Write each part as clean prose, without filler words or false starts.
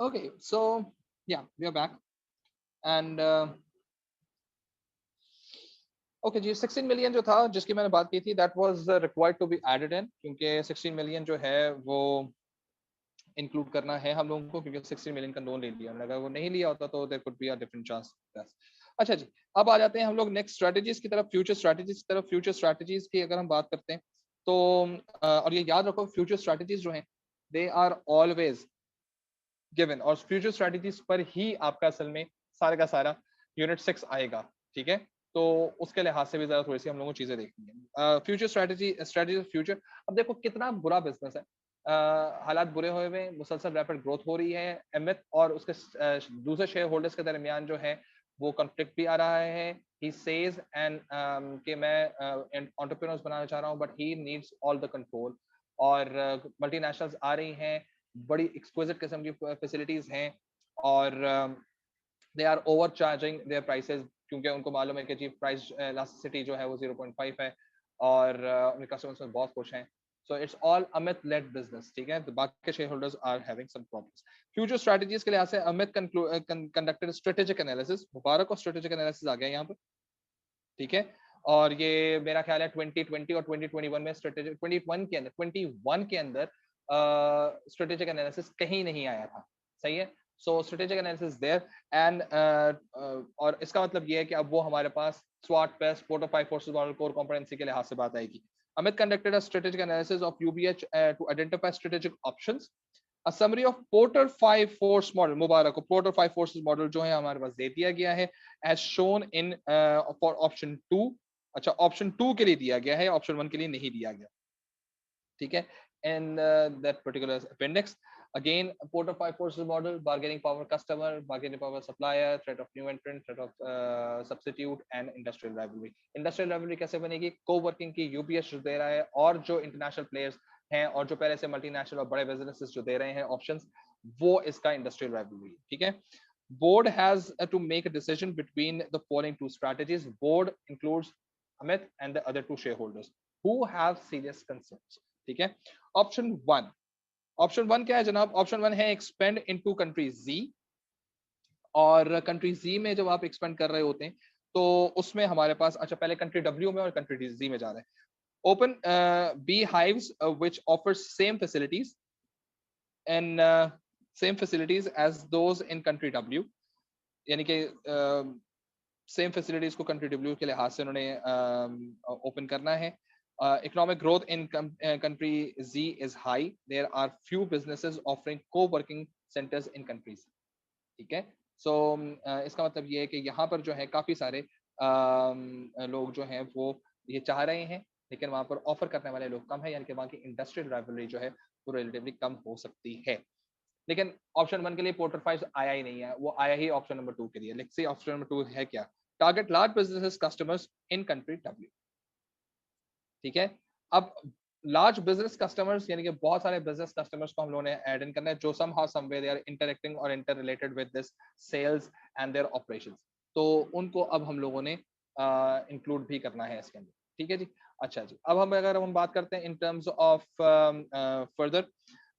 Okay, so yeah, we are back. And okay जी, 16 million जो था जिसकी मैंने बात की थी, that was required to be added in, क्योंकि 16 मिलियन जो है वो इंक्लूड करना है हम लोगों को, क्योंकि 16 मिलियन का लोन ले लिया हमने। अगर वो नहीं लिया होता तो there could be a different chance. अच्छा जी, अब आ जाते हैं हम लोग नेक्स्ट स्ट्रेटजीज की तरफ, फ्यूचर स्ट्रेटजीज की तरफ। फ्यूचर स्ट्रेटजीज की अगर हम बात करते हैं तो और ये याद रखो, फ्यूचर स्ट्रेटजीज जो हैं दे आर ऑलवेज गिवन, और फ्यूचर स्ट्रेटजीज पर ही आपका असल में सारे का सारा यूनिट 6 आएगा। ठीक है, तो उसके लिहाज से भी जरा थोड़ी सी हम लोगों को चीजें देखनी है। Future strategy future. अब देखो कितना बुरा बिजनेस है, हालात बुरे हुए हुए, मुसलसल रैपिड ग्रोथ हो रही है, अमित और उसके दूसरे शेयर होल्डर्स के दरमियान जो है वो कॉन्फ्लिक्ट भी आ रहा है। ही सेज एंड कि मैं एंटरप्रेन्योर्स बनाना चाह रहा हूँ, but he needs all the control. और मल्टीनेशनल्स आ रही हैं, बड़ी एक्सक्विजिट किस्म की फैसिलिटीज हैं, और they are over charging their prices, क्योंकि उनको मालूम है कि जी प्राइस इलास्टिसिटी जो है वो 0.5 है, और उनके कस्टमर्स में बहुत खुश हैं। So it's all Amit led business. ठीक है, तो बाकी के share holders are having some problems. Future strategies के लिहाज से Amit conducted strategic analysis. Mubarak को स्ट्रेटेजिक एनालिसिस आ गया यहाँ पर। ठीक है, और ये मेरा ख्याल है 2020 और 2021 में स्ट्रेटेजिक 21 के अंदर स्ट्रेटेजिक एनालिसिस कहीं नहीं आया था। सही है, so strategic analysis there and और इसका मतलब ये है कि अब वो हमारे पास स्वाट PEST four five forces model core competency के लिहाज से बात आएगी। Amit conducted a strategic analysis of UBH to identify strategic options. A summary of Porter 5 force model, Mubarak को Porter 5 forces model जो है हमारे पास दे दिया गया है as shown in for option 2। अच्छा, ऑप्शन 2 के लिए दिया गया है, ऑप्शन 1 के लिए नहीं दिया गया। ठीक है, in that particular appendix again Porter 5 forces model: bargaining power customer, bargaining power supplier, threat of new entrant, threat of substitute and industrial rivalry। industrial rivalry कैसे बनेगी? co-working की यूपीएस जो दे रहा है और जो इंटरनेशनल प्लेयर्स हैं और जो पहले से मल्टीनेशनल और बड़े बिजनेसेस जो दे रहे हैं ऑप्शंस, वो इसका इंडस्ट्रियल राइवलरी। ठीक है, board has to make a decision between the following two strategies. Board includes Amit and the other two shareholders who have serious concerns। ठीक है, ऑप्शन वन क्या है जनाब? ऑप्शन वन है एक्सपेंड इनटू कंट्री जी, और country जी में जब आप एक्सपेंड कर रहे होते हैं तो उसमें हमारे पास, अच्छा पहले कंट्री डब्ल्यू में और कंट्री जी में जा रहे हैं। Open B hives which offers same facilities and same facilities as those in country W, यानी कि सेम फैसिलिटीज को कंट्री डब्ल्यू के लिहाज से उन्होंने ओपन करना है। economic growth in country Z is high. There are few businesses offering co-working centers in countries। ठीक है, सो इसका मतलब ये है कि यहाँ पर जो है काफी सारे लोग जो हैं वो ये चाह रहे हैं, लेकिन वहां पर ऑफर करने वाले लोग कम है, यानी कि वहाँ की इंडस्ट्रियल राइवलरी जो है वो रिलेटिवली कम हो सकती है। लेकिन ऑप्शन 1 के लिए पोर्टर 5 आया ही नहीं है, वो आया ही ऑप्शन नंबर 2 के लिए। लेट्स सी ऑप्शन नंबर 2 है क्या? टारगेट लार्ज बिजनेसेस कस्टमर्स इन कंट्री डब्ल्यू। ठीक है, अब लार्ज बिजनेस कस्टमर्स यानी कि बहुत सारे बिजनेस कस्टमर्स को हम लोगों ने ऐड इन करना है, जो somehow someway they are interacting और inter related with this sales and their operations, तो उनको अब हम लोगों ने इंक्लूड भी करना है इसके अंदर। ठीक है जी, अच्छा जी, अब हम अगर हम बात करते हैं इन टर्म्स ऑफ फर्दर,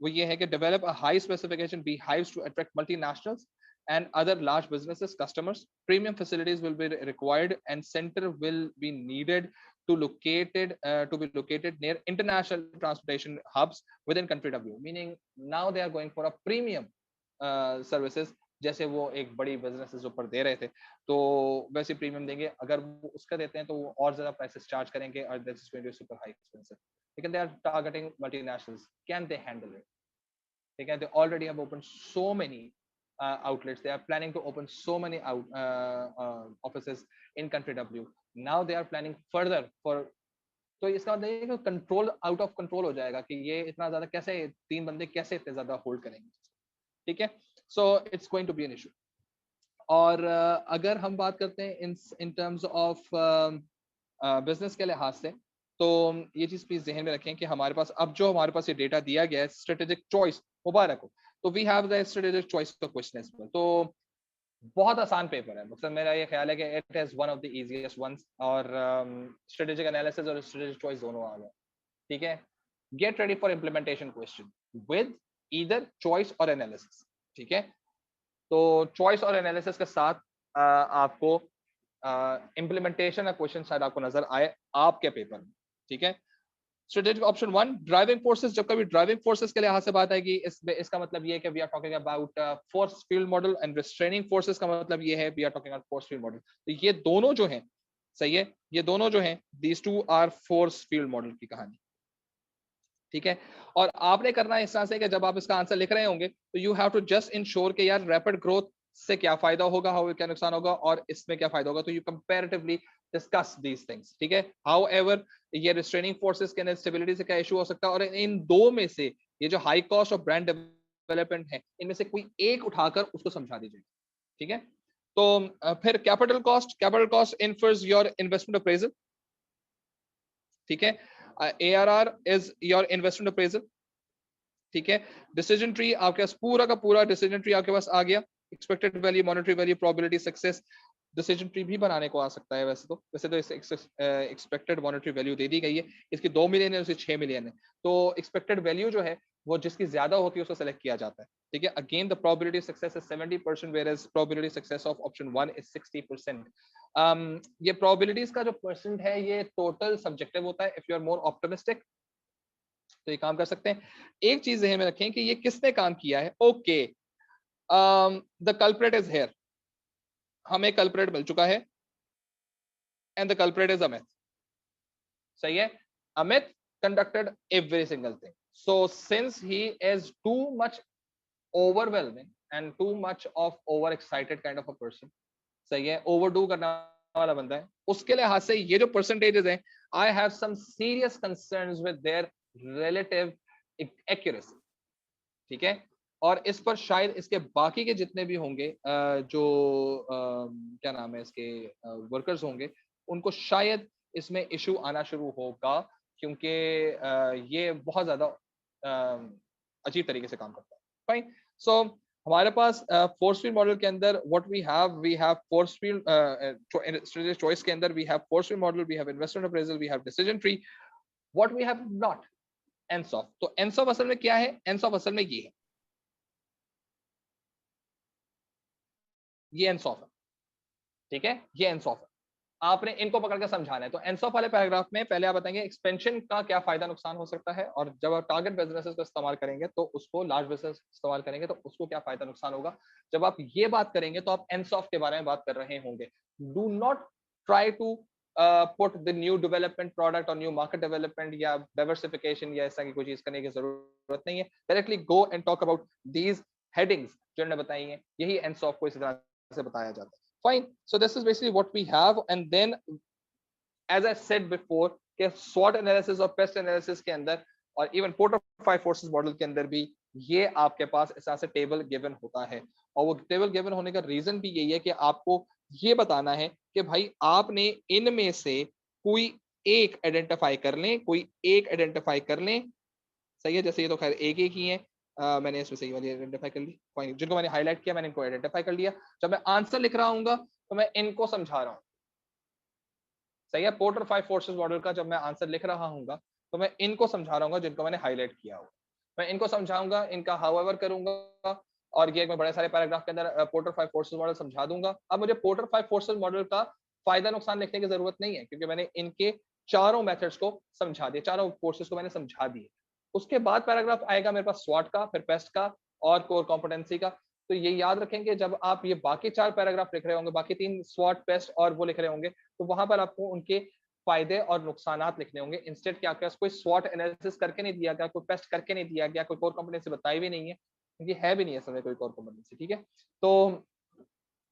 वो ये है कि develop a high specification B hives to attract multinationals and other large businesses customers. Premium facilities will be required and center will be needed to be located near international transportation hubs within country W, meaning now they are going for a premium services, जैसे वो एक बड़ी businesses ऊपर दे रहे थे तो वैसे premium देंगे। अगर वो उसका देते हैं तो वो और ज्यादा प्राइसेस चार्ज करेंगे, और this is going to super high expensive. लेकिन they are targeting multinationals, can they handle it? ठीक है, they already have opened so many outlets, they are planning to open so many offices in country W, now they are planning further for, तो इसका मतलब ये कि control out of control हो जाएगा कि ये इतना ज्यादा कैसे, तीन बंदे कैसे इतने ज्यादा होल्ड करेंगे। ठीक है, so it's going to be an issue. और अगर हम बात करते हैं इन टर्म्स ऑफ बिजनेस के लिहाज से, तो ये चीज प्लीज जहन में रखें कि हमारे पास अब जो हमारे पास ये डेटा दिया गया है स्ट्रेटेजिक चॉइस, मुबारक हो, तो we have the strategic choice का क्वेश्चन इस पर। तो बहुत आसान पेपर है, मतलब मेरा ये ख्याल है कि it is one of the easiest ones, और स्ट्रेटेजिक एनालिसिस और स्ट्रेटेजिक चॉइस दोनों आ गए। ठीक है, get ready for implementation question with either choice और एनालिसिस। ठीक है, तो चॉइस और एनालिसिस के साथ आपको इम्प्लीमेंटेशन का क्वेश्चन शायद आपको नजर आए आपके पेपर में। ठीक है, स्ट्रेटेजिक ऑप्शन 1 ड्राइविंग फोर्सेस। जब कभी ड्राइविंग फोर्सेस के लिहाज से बात आएगी, इसका मतलब ये है कि we are talking about force field model, and restraining forces का मतलब ये है we are talking about force field model. तो ये दोनों जो हैं, सही है, ये दोनों जो हैं, these two are force field model की कहानी। ठीक है, और आपने करना है इस तरह से कि जब आप इसका आंसर लिख रहे होंगे तो you have to just ensure कि यार रैपिड ग्रोथ से क्या फायदा होगा, क्या नुकसान होगा, और इसमें क्या फायदा होगा, तो you comparatively discuss these things. ठीक है, हाउ एवर ये रिस्ट्रेनिंग फोर्सेस के स्टेबिलिटी से क्या इशू हो सकता है, और इन दो में से ये जो हाई कॉस्ट और ब्रांड डेवलपमेंट है, इनमें से कोई एक उठाकर उसको समझा दीजिए। ठीक है, तो फिर capital cost infers your investment appraisal. ठीक है, ARR is your investment appraisal. ठीक है, डिसीजन ट्री आपके पास पूरा का पूरा डिसीजन ट्री आपके पास आ गया, expected value, monetary value, probability success. Decision tree भी बनाने को आ सकता है, वैसे तो इसे एक्सपेक्टेड मॉनेटरी वैल्यू दे दी गई है, इसकी 2 मिलियन है, उसे 6 मिलियन है, तो एक्सपेक्टेड वैल्यू जो है वो जिसकी ज्यादा होती है उसको सेलेक्ट किया जाता है। ठीक है, again the probability success is 70%, whereas probability success of option 1 is 60%। ये प्रोबेबिलिटीज का जो परसेंट है ये टोटल सब्जेक्टिव होता है। If you are more optimistic तो ये काम कर सकते हैं। एक चीज ध्यान में रखें कि ये किसने काम किया है। Okay, the culprit is here, हमें कल्प्रेट मिल चुका है, and the culprit is Amit. सही है, Amit conducted every single thing. So since he is too much overwhelming and too much of overexcited kind of a person, सही है, ओवरडू करने वाला बंदा है, उसके लिहाज से ये जो परसेंटेजेस हैं, I have some serious concerns with their relative accuracy. ठीक है, और इस पर शायद इसके बाकी के जितने भी होंगे जो क्या नाम है इसके वर्कर्स होंगे, उनको शायद इसमें इशू आना शुरू होगा, क्योंकि ये बहुत ज्यादा अजीब तरीके से काम करता है। फाइन, सो हमारे पास फोर्स फील्ड मॉडल के अंदर what we have force field choice के अंदर we have force field model, we have investment appraisal, we have decision tree. What we have not, Ansoff. तो एनसॉफ असल में क्या है? एनसॉफ असल में ये है, ये एनसॉफ है। ठीक है, ये एनसॉफ है, आपने इनको पकड़ के समझाना है। तो एनसॉफ वाले पैराग्राफ में पहले आप बताएंगे एक्सपेंशन का क्या फायदा नुकसान हो सकता है, और जब आप टारगेट बिजनेसेस को इस्तेमाल करेंगे तो उसको, लार्ज बिजनेस इस्तेमाल करेंगे तो उसको क्या फायदा नुकसान होगा। जब आप ये बात करेंगे तो आप एनसॉफ के बारे में बात कर रहे होंगे। Do not try to put the new development product और न्यू मार्केट डेवलपमेंट या डाइवर्सिफिकेशन या ऐसा की कोई चीज करने की जरूरत नहीं है। Directly go and talk about these headings जो मैंने बताई हैं, यही एनसॉफ को इस तरह से बताया जाता है। Fine. So this is basically what we have, and then as I said before कि SWOT analysis और PEST analysis के अंदर और even Porter 5 forces model के अंदर भी ये आपके पास इस तरह से टेबल गिवन होता है, और वो टेबल गिवन होने का रीजन भी यही है कि आपको ये बताना है कि भाई आपने इनमें से कोई एक आइडेंटिफाई कर लें, कोई एक आइडेंटिफाई कर लें। सही है, जैसे ये तो खैर एक एक ही है, मैंने इसमें सही वाली आइडेंटिफाई कर ली, फाइन, जिनको मैंने हाईलाइट किया मैंने इनको आइडेंटिफाई कर लिया। जब मैं आंसर लिख रहा हूँ तो मैं इनको समझा रहा हूँ। सही है, पोर्टर 5 फोर्सेस मॉडल का जब मैं आंसर लिख रहा हूँ तो मैं इनको समझा रहा हूँ जिनको मैंने हाईलाइट किया हो, मैं इनको समझाऊंगा, इनका हाउएवर करूंगा, और ये मैं बड़े सारे पैराग्राफ के अंदर पोर्टर 5 फोर्सेस मॉडल समझा दूंगा। अब मुझे पोर्टर 5 फोर्सेस मॉडल का फायदा नुकसान लिखने की जरूरत नहीं है, क्योंकि मैंने इनके चारों मेथड्स को समझा दिया, चारों फोर्सेस को मैंने समझा दिए। उसके बाद पैराग्राफ आएगा मेरे पास स्वॉट का, फिर पेस्ट का और कोर कॉम्पिटेंसी का। तो ये याद रखेंगे, जब आप ये बाकी 4 पैराग्राफ लिख रहे होंगे, बाकी 3 स्वॉट, पेस्ट और वो लिख रहे होंगे, तो वहां पर आपको उनके फायदे और नुकसानात लिखने होंगे। इंस्टेड क्या आपके पास कोई स्वॉट एनालिसिस करके नहीं दिया गया, कोई पेस्ट करके नहीं दिया गया, कोई कोर कॉम्पिटेंसी बताई भी नहीं है, क्योंकि है भी नहीं है समय कोई कोर कॉम्पिटेंसी। ठीक है, तो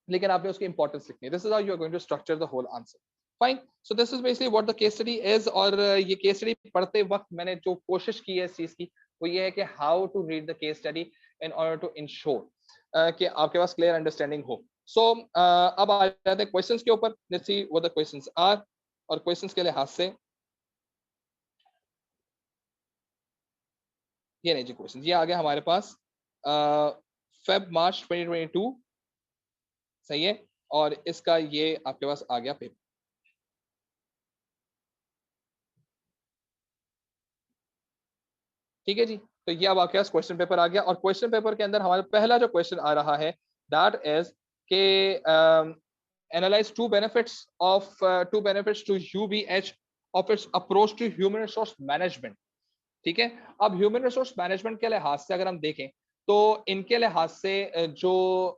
लेकिन आपने उसकी इंपॉर्टेंस लिखनी है। This is how you are going to structure the whole answer. Fine, so this is basically what the case study is. और ये केस स्टडी पढ़ते वक्त मैंने जो कोशिश की है इस चीज की, वो ये है कि how to read the case study in order to ensure कि आपके पास क्लियर अंडरस्टैंडिंग हो। सो अब आ जाते हैं क्वेश्चंस के ऊपर। Let's see what the questions are, और क्वेश्चंस के लिहाज से ये नहीं जी क्वेश्चन, ये आ गया हमारे पास फेब मार्च 2022। सही है, और इसका ये आपके पास आ गया पेपर। ठीक है जी, तो ये अब आपके पास क्वेश्चन पेपर आ गया, और क्वेश्चन पेपर के अंदर हमारा पहला जो क्वेश्चन आ रहा है दैट इज के analyse two benefits to UBH of its approach to human resource management. ठीक है, अब ह्यूमन रिसोर्स मैनेजमेंट के लिहाज से अगर हम देखें तो इनके लिहाज से जो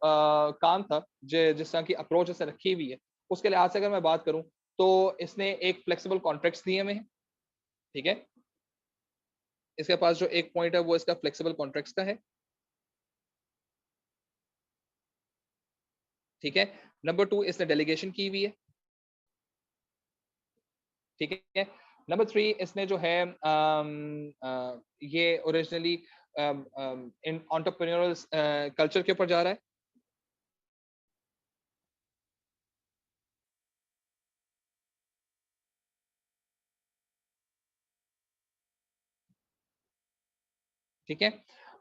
काम था जिस तरह की अप्रोच इसे रखी हुई है उसके लिहाज से अगर मैं बात करूं तो इसने एक फ्लेक्सिबल कॉन्ट्रैक्ट्स दिए हुए हैं। ठीक है, इसके पास जो एक पॉइंट है वो इसका फ्लेक्सिबल कॉन्ट्रैक्ट्स का है। ठीक है, नंबर 2 इसने डेलीगेशन की हुई है। ठीक है, नंबर 3 इसने जो है ये ओरिजिनली इन एंटरप्रेन्योरल कल्चर के ऊपर जा रहा है। ठीक है,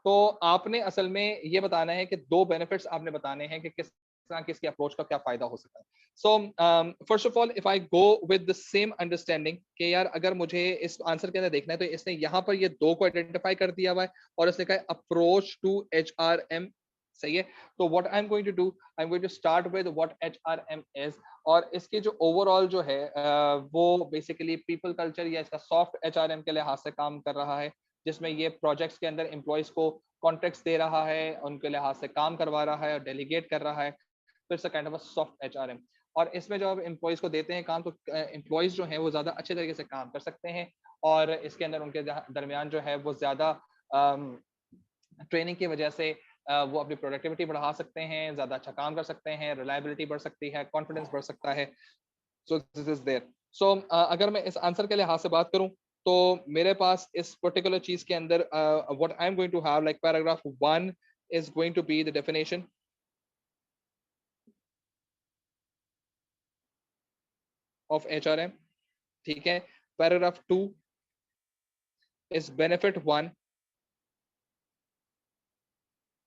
तो आपने असल में ये बताना है कि दो बेनिफिट्स आपने बताने हैं कि किस तरह की इसकी अप्रोच का क्या फायदा हो सकता है। So first of all if I go with the same understanding कि यार अगर मुझे इस आंसर के अंदर देखना है तो इसने यहाँ पर ये दो को आइडेंटिफाई कर दिया हुआ है और इसने कहा अप्रोच टू HRM। सही है, तो what I am going to do, I am going to start with what HRM is, और इसके जो ओवरऑल जो है वो बेसिकली पीपल कल्चर या इसका सॉफ्ट HRM के लिहाज से काम कर रहा है, जिसमें ये प्रोजेक्ट्स के अंदर एम्प्लॉयज को कॉन्ट्रैक्ट्स दे रहा है, उनके लिहाज से काम करवा रहा है और डेलीगेट कर रहा है। तो it's a kind of a soft HRM। और इसमें जो अब एम्प्लॉयज को देते हैं काम तो एम्प्लॉयज जो हैं वो ज़्यादा अच्छे तरीके से काम कर सकते हैं, और इसके अंदर उनके दरमियान जो है वो ज़्यादा ट्रेनिंग की वजह से वो अपनी प्रोडक्टिविटी बढ़ा सकते हैं, ज़्यादा अच्छा काम कर सकते हैं, रिलायबिलिटी बढ़ सकती है, कॉन्फिडेंस बढ़ सकता है। So this is there. So अगर मैं इस आंसर के लिहाज से बात करूं तो मेरे पास इस पर्टिकुलर चीज के अंदर what I am going to have like paragraph 1 is going to be the definition of HRM। ठीक है, paragraph 2 is benefit 1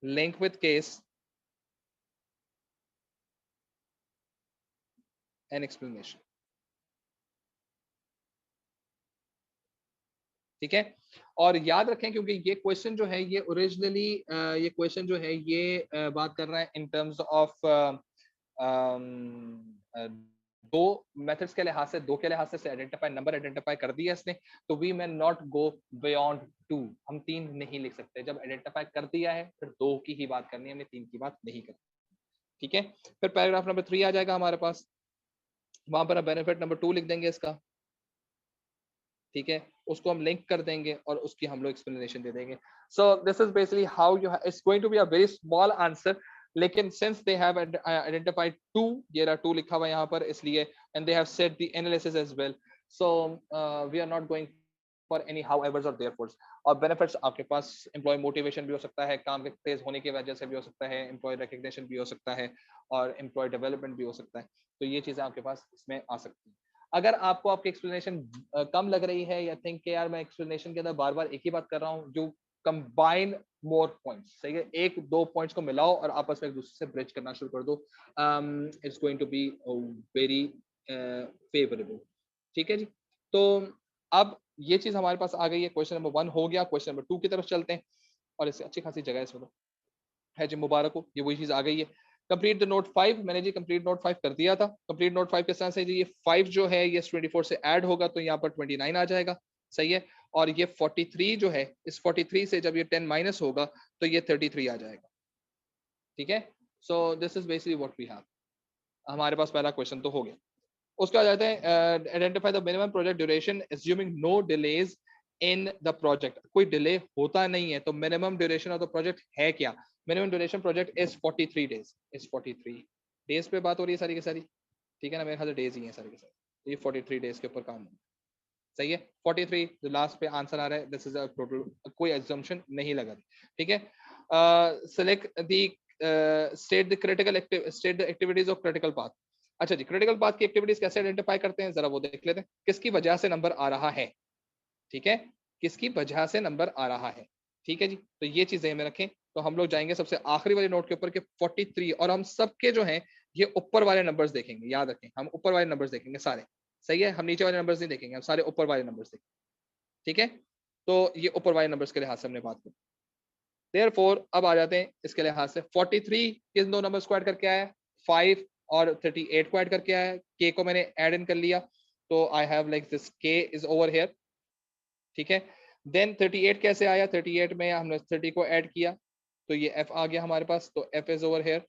link with case and explanation. ठीक है, और याद रखें क्योंकि ये क्वेश्चन जो है ये ओरिजिनली ये क्वेश्चन जो है ये बात कर रहा है इन टर्म्स ऑफ दो मेथड्स के लिहाज से, दो के लिहाज से आइडेंटिफाई नंबर आइडेंटिफाई कर दिया इसने, तो we man not go beyond 2। हम 3 नहीं लिख सकते, जब आइडेंटिफाई कर दिया है फिर 2 की ही बात करनी है, हमने 3 की बात नहीं करनी। ठीक है, फिर पैराग्राफ नंबर 3 आ जाएगा हमारे पास, वहां पर बेनिफिट नंबर 2 लिख देंगे इसका। ठीक है, उसको हम लिंक कर देंगे और उसकी हम लोग एक्सप्लेनेशन दे देंगे। So this is basically how you, it's going to be a very small answer, लेकिन सिंस दे हैव आइडेंटिफाइड 2, ये रहा 2 लिखा हुआ यहाँ पर इसलिए, and they have said the analysis as well, so we are not going for any howevers और therefores. और बेनिफिट्स आपके पास एम्प्लॉय मोटिवेशन भी हो सकता है, काम के तेज होने की वजह से भी हो सकता है, एम्प्लॉय रिकग्निशन भी हो सकता है, और एम्प्लॉय डेवलपमेंट भी हो सकता है। तो ये चीजें आपके पास इसमें आ सकती हैं। अगर आपको आपकी एक्सप्लेनेशन कम लग रही है या थिंक के यार मैं एक्सप्लेनेशन के अंदर बार बार एक ही बात कर रहा हूँ, जो कंबाइन मोर पॉइंट्स, सही है, एक दो पॉइंट्स को मिलाओ और आपस में एक दूसरे से ब्रिज करना शुरू कर दो, it's going to be very favourable. ठीक है जी, तो अब ये चीज हमारे पास आ गई है, क्वेश्चन नंबर 1 हो गया, क्वेश्चन नंबर 2 की तरफ चलते हैं, और इससे अच्छी खासी जगह इसमें है जी, मुबारक हो, ये वही चीज आ गई है। कंप्लीट द नोट 5, मैंने जी कंप्लीट नोट 5 कर दिया था। कंप्लीट नोट 5 के साथ से जी ये 5 जो है ये 24 से ऐड होगा तो यहाँ पर 29 आ जाएगा। सही है, और ये 43 जो है, इस 43 से जब ये 10 माइनस होगा तो ये 33 आ जाएगा। ठीक है, so this is basically what we have. हमारे पास पहला क्वेश्चन तो हो गया। उसके बाद जाते हैं identify the minimum project duration assuming no delays in the project. कोई डिले होता नहीं है तो minimum duration of the project है क्या? Minimum duration project is 43 days, is 43 days पे बात हो रही है सारी की सारी। ठीक है ना, मेरे ख्याल से डेज ही है सारी के सारी, तो ये 43 डेज के ऊपर काम है। सही है, 43 जो लास्ट पे आंसर आ रहा है, दिस इज अ टोटल, कोई एग्जम्पशन नहीं लगा। ठीक है, select the state the critical state the activities of critical path. अच्छा जी, क्रिटिकल पाथ की एक्टिविटीज कैसे आइडेंटिफाई करते हैं जरा वो देख लेते हैं, किसकी वजह से नंबर आ रहा है। ठीक है, किसकी वजह से नंबर आ रहा है। ठीक है जी, तो ये चीजें में रखें। तो हम लोग जाएंगे सबसे आखिरी वाले नोट के ऊपर के 43, और हम सबके जो हैं ये ऊपर वाले नंबर्स देखेंगे, याद रखें हम ऊपर वाले नंबर्स देखेंगे सारे। सही है, हम नीचे वाले नंबर्स नहीं देखेंगे, हम सारे ऊपर वाले नंबर्स देखेंगे। ठीक है, तो ये ऊपर वाले नंबर्स के लिहाज से हमने बात की। देयरफॉर अब आ जाते हैं इसके लिहाज से 43 किन दो नंबर्स को ऐड करके आया, 5 और 38 को ऐड करके आया। k को मैंने ऐड इन कर लिया, तो I have like this k is over here, ठीक है। देन 38 कैसे आया, 38 में हमने 30 को ऐड किया, तो ये f आ गया हमारे पास, तो f is over here.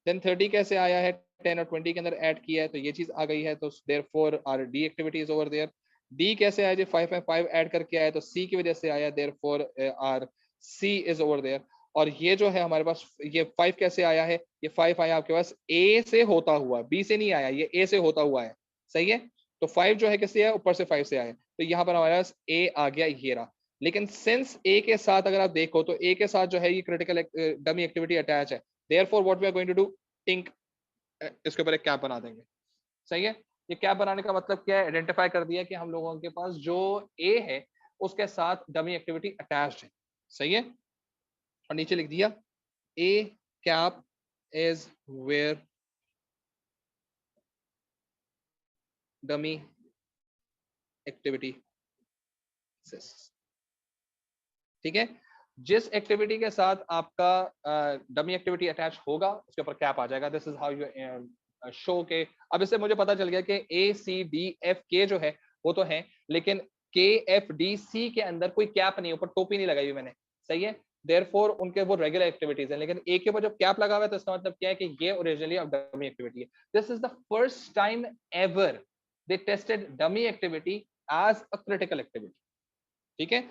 Then 30 कैसे आया है, 10 और 20 के अंदर ऐड किया है, तो ये चीज आ गई है, तो therefore are d activity is over there. d कैसे आया जी, 5 में 5 ऐड करके आया, तो c की वजह से आया, therefore are c is over there. और ये जो है हमारे पास, ये 5 कैसे आया है, ये 5 आया आपके पास a से होता हुआ, b से नहीं आया, ये a से होता हुआ है, सही है। तो 5 जो है किससे आया, ऊपर से 5 से आया, तो यहाँ पर हमारे पास a आ गया, ये रहा। लेकिन सिंस a के साथ अगर आप देखो तो a के साथ जो है ये क्रिटिकल डमी एक्टिविटी अटैच है, therefore what we are going to do, think, इसके ऊपर एक कैप बना देंगे, सही है। ये कैप बनाने का मतलब क्या है, आइडेंटिफाई कर दिया कि हम लोगों के पास जो a है उसके साथ डमी एक्टिविटी अटैच्ड है, सही है। और नीचे लिख दिया a cap is where dummy activity exists, ठीक है। जिस एक्टिविटी के साथ आपका डमी एक्टिविटी अटैच होगा उसके ऊपर कैप आ जाएगा। This is how you show के। अब इससे मुझे पता चल गया कि ए सी डी एफ के जो है वो तो है, लेकिन के एफ डी सी के अंदर कोई कैप नहीं, ऊपर टोपी नहीं लगाई हुई मैंने, सही है। देयरफॉर उनके वो रेगुलर एक्टिविटीज हैं, लेकिन ए के ऊपर जब कैप लगा हुआ है तो इसका मतलब क्या है कि ये ओरिजिनली अब डमी एक्टिविटी है। This is the first time ever they tested dummy activity as a critical activity, ठीक है।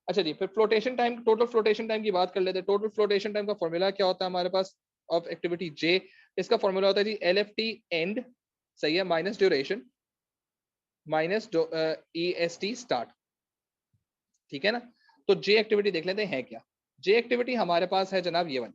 अच्छा जी, फिर flotation time, total flotation time की बात कर लेते हैं। टोटल फ्लोटेशन टाइम का फॉर्मूला क्या होता है हमारे पास ऑफ एक्टिविटी जे, इसका फॉर्मूला होता है G L F T and, सही है, माइनस ड्यूरेशन माइनस ई एस टी स्टार्ट, ठीक है ना। तो जे एक्टिविटी देख लेते हैं क्या। जे एक्टिविटी हमारे पास है जनाब ये वाली,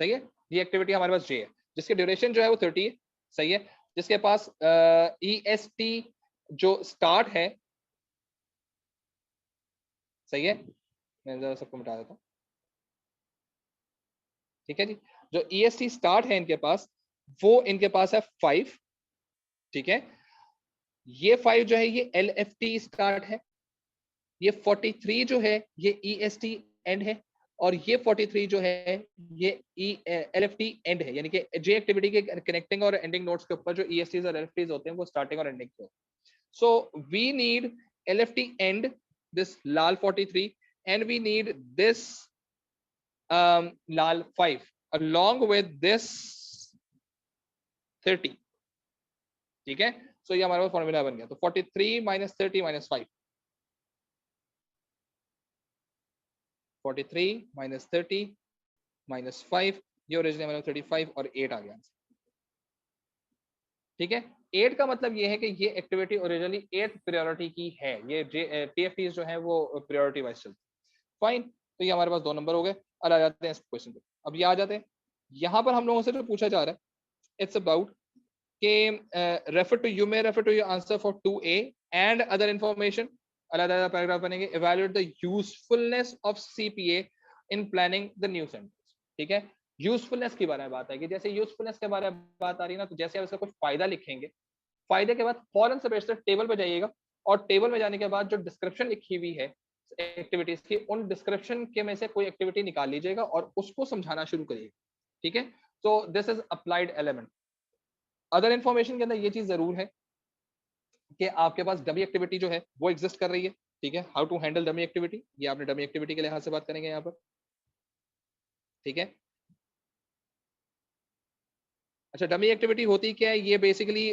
सही है। ये एक्टिविटी हमारे पास जे है, जिसकी ड्यूरेशन जो है वो 30 है, सही है। जिसके पास ई एस टी जो स्टार्ट है, सही है, मैं जरा सबको मिटा देता हूँ, ठीक है जी। जो ई एस टी स्टार्ट है इनके पास, वो इनके पास है 5, ठीक है। ये 5 जो है ये एल एफ टी स्टार्ट है, ये 43 जो है ये ई एस टी एंड है, और ये 43 जो है ये E L F T and है। यानी कि जे एक्टिविटी के कनेक्टिंग और एंडिंग नोट्स के ऊपर जो ई एस टी और एल एफ टी होते हैं वो स्टार्टिंग और एंडिंग के होते हैं। So we need L F T and this लाल 43, and we need this lal 5 along with this 30, ठीक है। सो ये हमारे पास फॉर्मूला बन गया, तो 43 माइनस 30 माइनस 5, 43 माइनस 30 माइनस 5, ये ओरिजिनल हमारे 35 और 8 आ गया, ठीक है। 8 का मतलब ये है कि ये एक्टिविटी ओरिजिनली 8th प्रायोरिटी की है, ये टीएफटी जो है वो प्रायोरिटी वाइज चलती है, फाइन। तो ये हमारे पास 2 नंबर हो गए। अब आ जाते हैं इस क्वेश्चन पे। अब ये आ जाते हैं यहाँ पर हम लोगों से जो पूछा जा रहा है, इट्स अबाउट के refer to, you may refer to your answer for 2A and other information, अलग अलग पैराग्राफ बनेंगे। Evaluate the usefulness of CPA in planning the new sentence, ठीक है। यूजफुलनेस के बारे में बात आएगी, जैसे यूजफुलनेस के बारे में बात आ रही है ना, तो जैसे आप इसका कुछ फायदा लिखेंगे, फायदे के बाद फौरन से बेशतर टेबल पे जाइएगा, और टेबल में जाने के बाद जो डिस्क्रिप्शन लिखी हुई है एक्टिविटीज की, उन डिस्क्रिप्शन के में से कोई एक्टिविटी निकाल लीजिएगा और उसको समझाना शुरू करिएगा, ठीक है। तो this is applied element. Other information के अंदर ये चीज जरूर है कि आपके पास डमी एक्टिविटी जो है वो एग्जिस्ट कर रही है, ठीक है। How to handle dummy activity, ये आपने डमी एक्टिविटी के लिहाज से बात करेंगे यहाँ पर, ठीक है। अच्छा, डमी एक्टिविटी होती क्या है, ये बेसिकली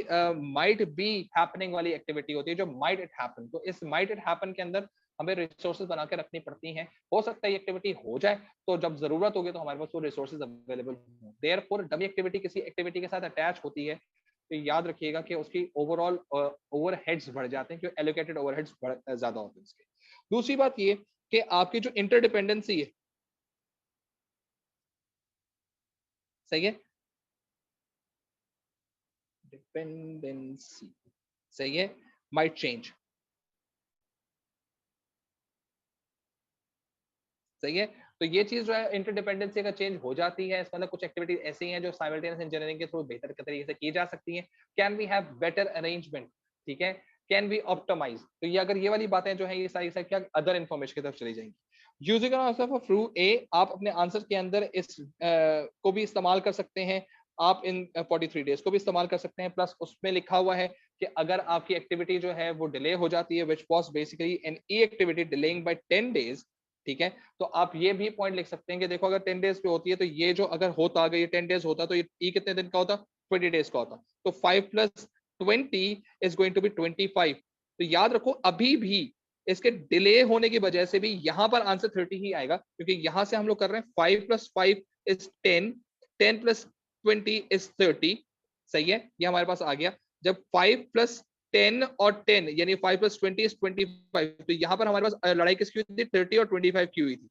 माइट बी हैपनिंग वाली एक्टिविटी होती है, जो माइट इट हैपन। तो इस माइट इट हैपन के अंदर हमें रिसोर्सेज बना के रखनी पड़ती हैं। हो सकता है ये एक्टिविटी हो जाए, तो जब जरूरत होगी तो हमारे पास वो रिसोर्सेज अवेलेबल हों। देयरफॉर डमी एक्टिविटी किसी एक्टिविटी के साथ अटैच होती है तो याद रखिएगा कि उसकी ओवरऑल ओवरहेड्स बढ़ जाते हैं, क्योंकि एलोकेटेड ओवरहेड्स ज्यादा होते हैं इसके। दूसरी बात ये कि आपकी जो इंटरडिपेंडेंसी है, सही है, डिपेंडेंसी, सही है, माइट चेंज, सही है। तो ये चीज जो है इंटरडिपेंडेंसी का चेंज हो जाती है, मतलब कुछ एक्टिविटी ऐसी हैं जो साइमल्टेनियस इंजीनियरिंग के थ्रू बेहतर तरीके से की जा सकती हैं। Can we have better arrangement, ठीक है, कैन वी ऑप्टिमाइज, तो ये अगर ये वाली बातें जो है ये सारी क्या अदर इन्फॉर्मेशन की तरफ चली जाएंगी। यूजिंग एन आंसर फॉर फ्रू ए, आप अपने आंसर के अंदर इस को भी इस्तेमाल कर सकते हैं, आप इन 43 डेज को भी इस्तेमाल कर सकते हैं, प्लस उसमें लिखा हुआ है कि अगर आपकी एक्टिविटी जो है वो डिले हो जाती है, which was basically an E activity delaying by 10 days, ठीक है, तो आप ये भी पॉइंट लिख सकते हैं कि देखो अगर 10 डेज पे होती है तो ये जो अगर होता, अगर ये 10 डेज होता तो ये ई कितने दिन का होता, 20 डेज का होता, तो 5 + 20 इज गोइंग टू बी 25। तो याद रखो अभी भी इसके डिले होने की वजह से भी यहां पर आंसर 30 ही आएगा, क्योंकि यहां से हम लोग कर रहे हैं 5 + 5 इज 10, 10 + 20 इज 30, सही है, ये हमारे पास आ गया। जब 5 + 10 और 10 यानी 5 + 20 इज 25, तो यहाँ पर हमारे पास लड़ाई किसकी हुई थी, 30 और 25 की हुई थी,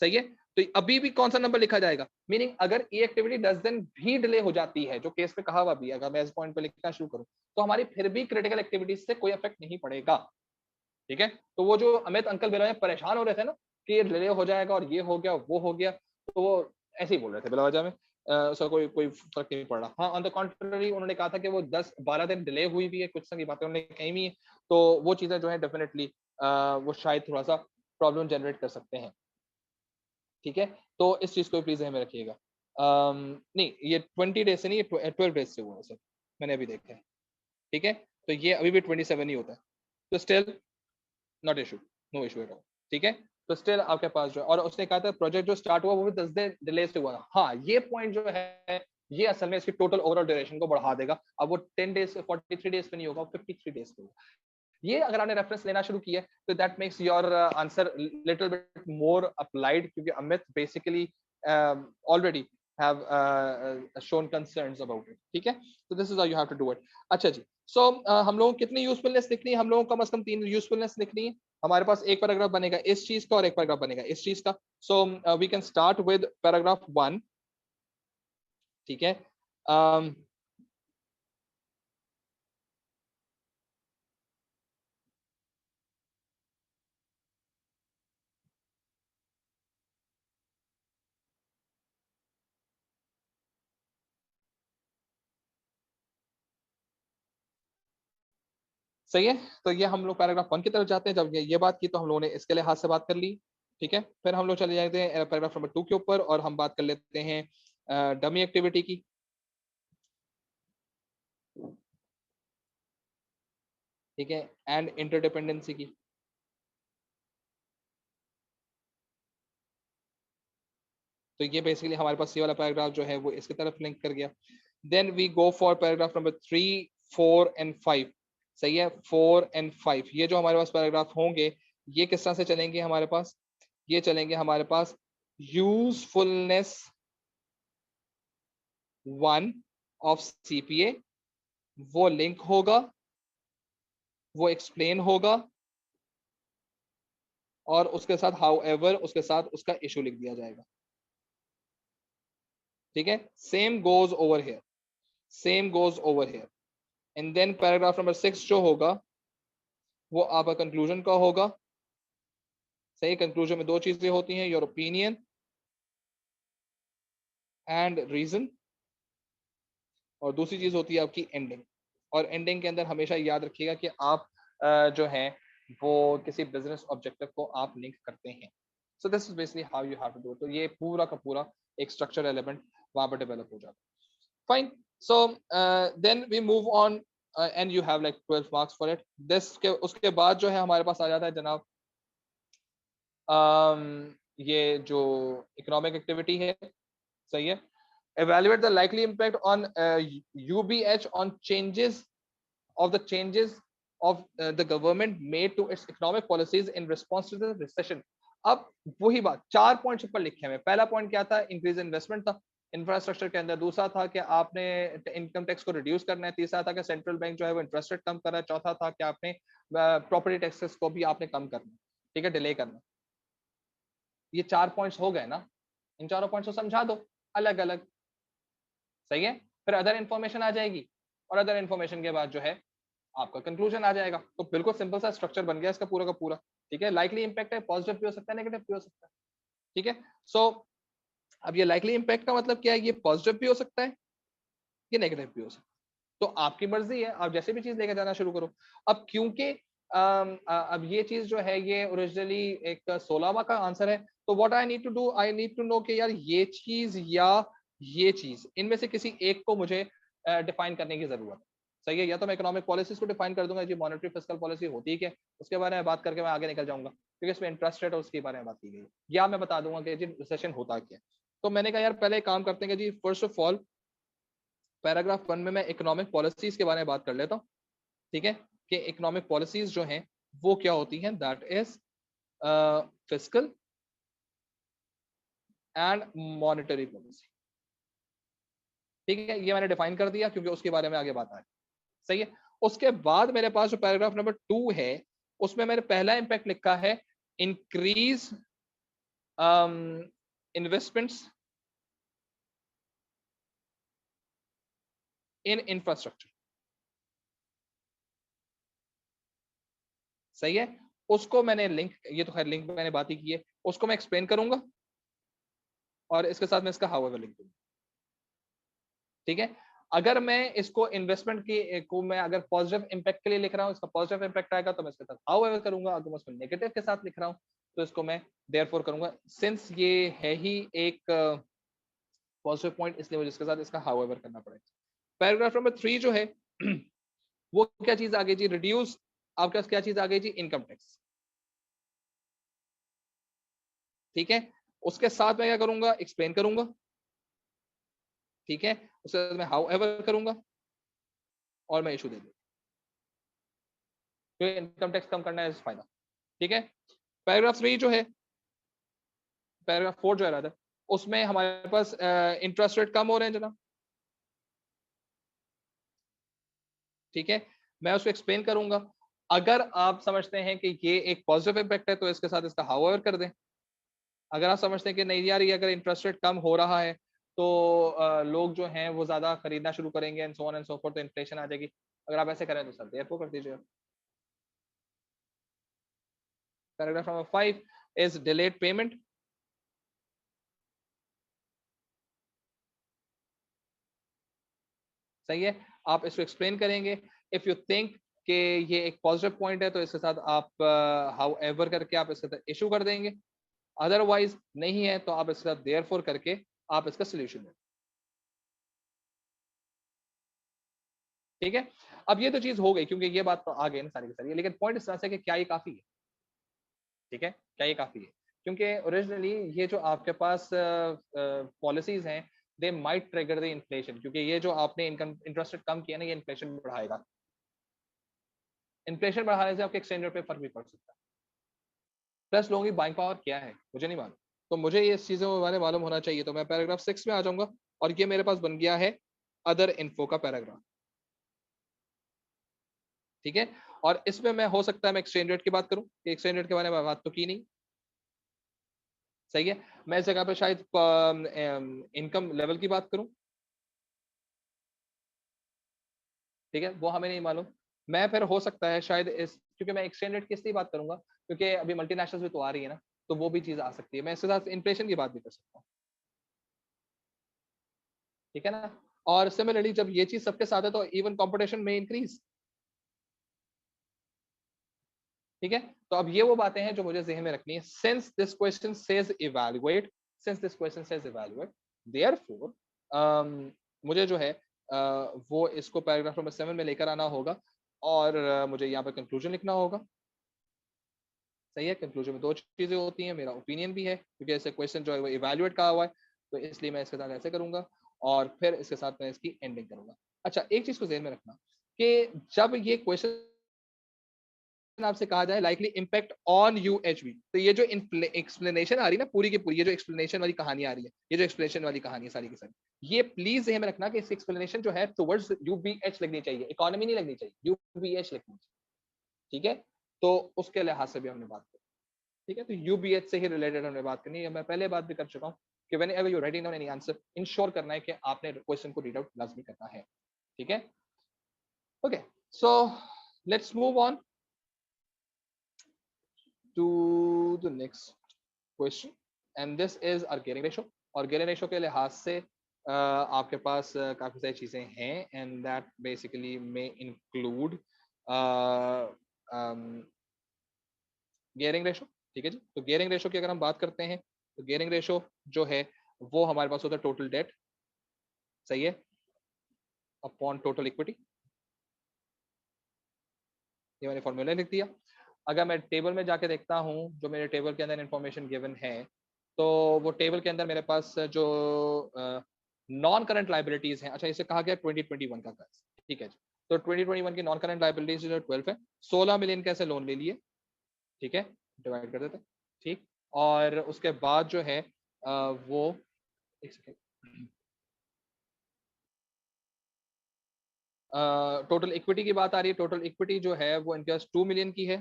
सही है। तो अभी भी कौन सा नंबर लिखा जाएगा, मीनिंग अगर ये एक्टिविटी 10 दिन भी डिले हो जाती है, जो केस पे कहा हुआ भी, अगर मैं इस पॉइंट पे लिखना शुरू करूं तो हमारी फिर भी क्रिटिकल एक्टिविटीज से कोई इफेक्ट नहीं पड़ेगा, ठीक है। तो वो जो अमित अंकल बिला में परेशान हो रहे थे ना कि ये डिले हो जाएगा और ये हो गया वो हो गया, तो वो ऐसे ही बोल रहे थे बिला वजह में, उसका कोई कोई फर्क नहीं पड़ रहा। हाँ, ऑन द कॉन्ट्ररी उन्होंने कहा था कि वो 10-12 दिन डिले हुई भी है, कुछ सारी बातें उन्होंने कही भी है, तो वो चीजें जो है डेफिनेटली वो शायद थोड़ा सा प्रॉब्लम जनरेट कर सकते हैं, ठीक है। तो इस चीज को प्लीज में रखिएगा। नहीं, ये 20 डेज से नहीं, ये 12 डेज से हुआ है सर, मैंने अभी देखा है, ठीक है। तो ये अभी भी 27 ही होता है, तो still not issue, no issue at all, ठीक है। तो स्टिल आपके पास जो, और उसने कहा था प्रोजेक्ट जो स्टार्ट हुआ वो भी 10 दिन डिले से हुआ। हाँ, ये पॉइंट जो है ये असल में इसकी टोटल ओवरऑल ड्यूरेशन को बढ़ा देगा। अब वो 10 डेज 43 डेज पे नहीं होगा, 53 डेज पे होगा। ये अगर आपने रेफरेंस लेना शुरू किया तो that makes your answer little bit more applied, क्योंकि Amit basically already have shown concerns about it, ठीक है। तो this is how you have to do it। अच्छा जी, so हम लोगों को कितनी यूजफुलनेस लिखनी है, हम लोगों को कम से कम 3 यूजफुलनेस लिखनी है। हमारे पास एक पैराग्राफ बनेगा इस चीज का और एक पैराग्राफ बनेगा इस चीज का। So we can start with paragraph 1, ठीक है। सही है, तो ये हम लोग पैराग्राफ 1 की तरफ जाते हैं। जब ये बात की तो हम लोगों ने इसके लिहाज से बात कर ली, ठीक है। फिर हम लोग चले जाते हैं पैराग्राफ नंबर 2 के ऊपर और हम बात कर लेते हैं डमी एक्टिविटी की, ठीक है, एंड इंटरडिपेंडेंसी की। तो ये बेसिकली हमारे पास ये वाला पैराग्राफ जो है वो इसकी तरफ लिंक कर गया। Then we go for paragraph number 3, 4 and 5, सही है, 4 एंड 5 ये जो हमारे पास पैराग्राफ होंगे ये किस तरह से चलेंगे हमारे पास, ये चलेंगे हमारे पास यूजफुलनेस 1 ऑफ सीपीए, वो लिंक होगा, वो एक्सप्लेन होगा, और उसके साथ हाउ एवर उसके साथ उसका इशू लिख दिया जाएगा, ठीक है। Same goes over here, same goes over here. And then paragraph number 6 जो होगा वो आपका कंक्लूजन का होगा, सही। कंक्लूजन में दो चीजें होती हैं, योर ओपिनियन एंड रीजन, और दूसरी चीज होती है आपकी एंडिंग। और एंडिंग के अंदर हमेशा याद रखिएगा कि आप जो है वो किसी बिजनेस ऑब्जेक्टिव को आप लिंक करते हैं। So this is basically how you have to do it. तो ये पूरा का पूरा एक स्ट्रक्चर एलिमेंट वहां पर डेवलप हो जाता है। Fine, so then we move on and you have like 12 marks for it. This के उसके बाद जो है हमारे पास आ जाता है जनाब ये जो इकोनॉमिक एक्टिविटी है, सही है। Evaluate the likely impact on UBH on changes of the changes of the government made to its economic policies in response to the recession। अब वही बात, 4 पॉइंट्स ऊपर लिखे हैं। पहला पॉइंट क्या था, इंक्रीज इन्वेस्टमेंट था इंफ्रास्ट्रक्चर के अंदर। दूसरा था कि आपने इनकम टैक्स को रिड्यूस करना है। तीसरा था कि सेंट्रल बैंक जो है वो इंटरेस्ट रेट कम कर रहा है। चौथा था कि आपने प्रॉपर्टी टैक्सेस को भी आपने कम करना है, ठीक है, डिले करना। ये 4 पॉइंट्स हो गए ना, इन चारों पॉइंट्स को समझा दो अलग अलग, सही है। फिर अदर इन्फॉर्मेशन आ जाएगी और अदर इन्फॉर्मेशन के बाद जो है आपका कंक्लूजन आ जाएगा। तो बिल्कुल सिंपल सा स्ट्रक्चर बन गया इसका पूरा का पूरा, ठीक है। लाइकली इंपैक्ट है, पॉजिटिव भी हो सकता है, नेगेटिव भी हो सकता है, ठीक है। सो अब ये लाइकली इम्पैक्ट का मतलब क्या है, ये पॉजिटिव भी हो सकता है, ये नेगेटिव भी हो सकता है। तो आपकी मर्जी है, आप जैसे भी चीज लेके जाना शुरू करो। अब क्योंकि अब ये चीज जो है ये ओरिजिनली एक 16वां का आंसर है, तो what I need to do, I need to know कि यार ये चीज या ये चीज, इनमें से किसी एक को मुझे डिफाइन करने की जरूरत है। सही है, या तो मैं इकोनॉमिक पॉलिसीज को डिफाइन कर दूंगा, जी मॉनेटरी फिस्कल पॉलिसी होती है क्या, उसके बारे में बात करके मैं आगे निकल जाऊंगा, क्योंकि इसमें इंटरेस्ट रेट और उसके बारे में बात की गई, या मैं बता दूंगा कि जी रिसेशन होता क्या है। तो मैंने कहा यार पहले काम करते हैं कि जी फर्स्ट ऑफ ऑल पैराग्राफ 1 में मैं इकोनॉमिक पॉलिसीज के बारे में बात कर लेता हूँ। ठीक है, कि इकोनॉमिक पॉलिसीज जो हैं वो क्या होती हैं, that is fiscal and monetary policy. ठीक है, ये मैंने डिफाइन कर दिया क्योंकि उसके बारे में आगे बात आ रही है। सही है। उसके बाद मेरे पास जो पैराग्राफ नंबर 2 है, उसमें मैंने पहला इंपैक्ट लिखा है इंक्रीज इन्वेस्टमेंट्स इन इंफ्रास्ट्रक्चर। सही है, उसको मैंने लिंक, ये तो खैर लिंक मैंने बात ही की है, उसको मैं एक्सप्लेन करूंगा और इसके साथ मैं इसका हाउएवर लिंक दूंगा। ठीक है, अगर मैं इसको इन्वेस्टमेंट की को मैं अगर पॉजिटिव इंपैक्ट के लिए लिख रहा हूँ, इसका पॉजिटिव इंपैक्ट आएगा तो मैं इसके साथ हाउएवर करूंगा, अगर मैं इसको नेगेटिव के साथ लिख रहा हूँ तो इसको मैं देयरफॉर करूंगा, सिंस ये है ही एक पॉजिटिव पॉइंट, इसलिए मुझे इसके साथ इसका हाउएवर करना पड़ेगा। पैराग्राफ नंबर 3 जो है वो क्या चीज आ गई जी, रिड्यूस, आपके पास क्या चीज आ गई जी, इनकम टैक्स। ठीक है, उसके साथ मैं क्या करूंगा, एक्सप्लेन करूंगा। ठीक है, उसके बाद मैं हाउ एवर करूंगा और मैं इशू दे दूंगा, तो इनकम टैक्स कम करना है इस फायदा। ठीक है, पैराग्राफ 3 जो है, पैराग्राफ 4 जो है रादर, उसमें हमारे पास इंटरेस्ट रेट कम हो रहे हैं जनाब। ठीक है, मैं उसको एक्सप्लेन करूंगा। अगर आप समझते हैं कि ये एक पॉजिटिव इम्पैक्ट है तो इसके साथ इसका हाउ एवर कर दें। अगर आप समझते हैं कि नहीं यार ये अगर इंटरेस्ट रेट कम हो रहा है तो लोग जो हैं वो ज्यादा खरीदना शुरू करेंगे and so on and so fourth, तो इन्फ्लेशन आ जाएगी, अगर आप ऐसे करें तो सर देयरफॉर कर दीजिए। Paragraph number 5 is delayed payment. सही है, आप इसको एक्सप्लेन करेंगे। इफ यू थिंक कि ये एक पॉजिटिव पॉइंट है तो इसके साथ आप हाउ एवर करके आप इसके साथ इशू कर देंगे, अदरवाइज नहीं है तो आप इसके साथ देयरफॉर करके आप इसका सोल्यूशन दें। ठीक है, अब ये तो चीज हो गई क्योंकि ये बात तो आ गई ना सारी की सारी, लेकिन पॉइंट इस तरह से कि क्या ये काफी है। ठीक है, क्या ये काफी है, क्योंकि ओरिजिनली ये जो आपके पास पॉलिसीज हैं they might trigger the inflation, क्योंकि ये जो आपने इनकम इंटरेस्ट रेट कम किया ना, ये इन्फ्लेशन बढ़ाएगा। इन्फ्लेशन बढ़ाने से आपके एक्सचेंज रेट पे फर्क भी पड़ सकता है। प्लस लोगों की बाइंग पावर क्या है मुझे नहीं मालूम, तो मुझे ये चीजों के बारे में मालूम होना चाहिए। तो मैं पैराग्राफ 6 में आ जाऊंगा और ये मेरे पास बन गया है अदर इन्फो का पैराग्राफ। ठीक है, और इसमें मैं हो सकता है मैं एक्सचेंज रेट की बात करूं, कि एक्सचेंज रेट के बारे में बात तो की नहीं। सही है, मैं इस जगह पे शायद इनकम लेवल की बात करूं। ठीक है, वो हमें नहीं मालूम। मैं फिर हो सकता है शायद इस, क्योंकि मैं एक्सचेंज रेट की इसलिए बात करूंगा क्योंकि अभी मल्टीनेशनल्स भी तो आ रही है ना, तो वो भी चीज आ सकती है, मैं इसके साथ इन्फ्लेशन की बात भी कर सकता हूँ। ठीक है ना, और सिमिलरली जब ये चीज सबके साथ है तो इवन कंपटीशन में इंक्रीज। ठीक है, तो अब ये वो बातें हैं जो मुझे ज़हन में रखनी है। Since this question says evaluate, since this question says evaluate, therefore मुझे जो है वो इसको पैराग्राफ नंबर 7 में लेकर आना होगा और मुझे यहाँ पे कंक्लूजन लिखना होगा। सही है, कंक्लूजन में दो चीजें होती हैं, मेरा ओपिनियन भी है क्योंकि ऐसे क्वेश्चन जो है वो इवैल्यूएट कहा हुआ है, तो इसलिए मैं इसके साथ ऐसे करूंगा और फिर इसके साथ मैं इसकी एंडिंग करूंगा। अच्छा, एक चीज को ज़हन में रखना कि जब ये क्वेश्चन आपसे कहा जाए लाइकली इम्पैक्ट ऑन यूएचबी, तो ये जो एक्सप्लेनेशन आ रही है ना पूरी की पूरी, ये जो एक्सप्लेनेशन वाली कहानी आ रही है, ये जो एक्सप्लेनेशन वाली कहानी है सारी की सारी, ये प्लीज ध्यान में रखना कि इस एक्सप्लेनेशन जो है टुवर्ड्स यूबीएच लगनी चाहिए, इकोनॉमी नहीं लगनी चाहिए, यूबीएच लगनी चाहिए। ठीक है, तो उसके लिहाज से भी हमने बात की। ठीक है, तो यूबीएच से ही रिलेटेड हमने बात करनी है। मैं पहले बात भी कर चुका हूँ कि when ever you writing down any answer, ensure करना है कि आपने क्वेश्चन को रीड आउट लाजमी करना है। ठीक है, okay, so let's move on to the next question. And this is our gearing ratio. और गियरिंग रेशो के लिहाज से आपके पास काफी सारी चीजें हैं, एंड दैट बेसिकली में इंक्लूड गियरिंग रेशो। ठीक है जी। तो गियरिंग रेशो की अगर हम बात करते हैं तो गियरिंग रेशो जो है वो हमारे पास होता है टोटल डेट, सही है, अपॉन टोटल इक्विटी। ये मैंने फॉर्मूला लिख दिया। अगर मैं टेबल में जाके देखता हूँ, जो मेरे टेबल के अंदर इंफॉर्मेशन गिवन है, तो वो टेबल के अंदर मेरे पास जो नॉन करंट लाइबिलिटीज हैं, अच्छा इसे कहा गया 2021 का कर्ज, ठीक है जी। तो 2021 की नॉन करंट लाइबिलिटीज जो 12 है, 16 मिलियन कैसे लोन ले लिए, ठीक है, डिवाइड कर देते हैं, ठीक। और उसके बाद जो है वो एक सेकेंड, टोटल इक्विटी की बात आ रही है। टोटल इक्विटी जो है वो इनके पास 2 मिलियन की है,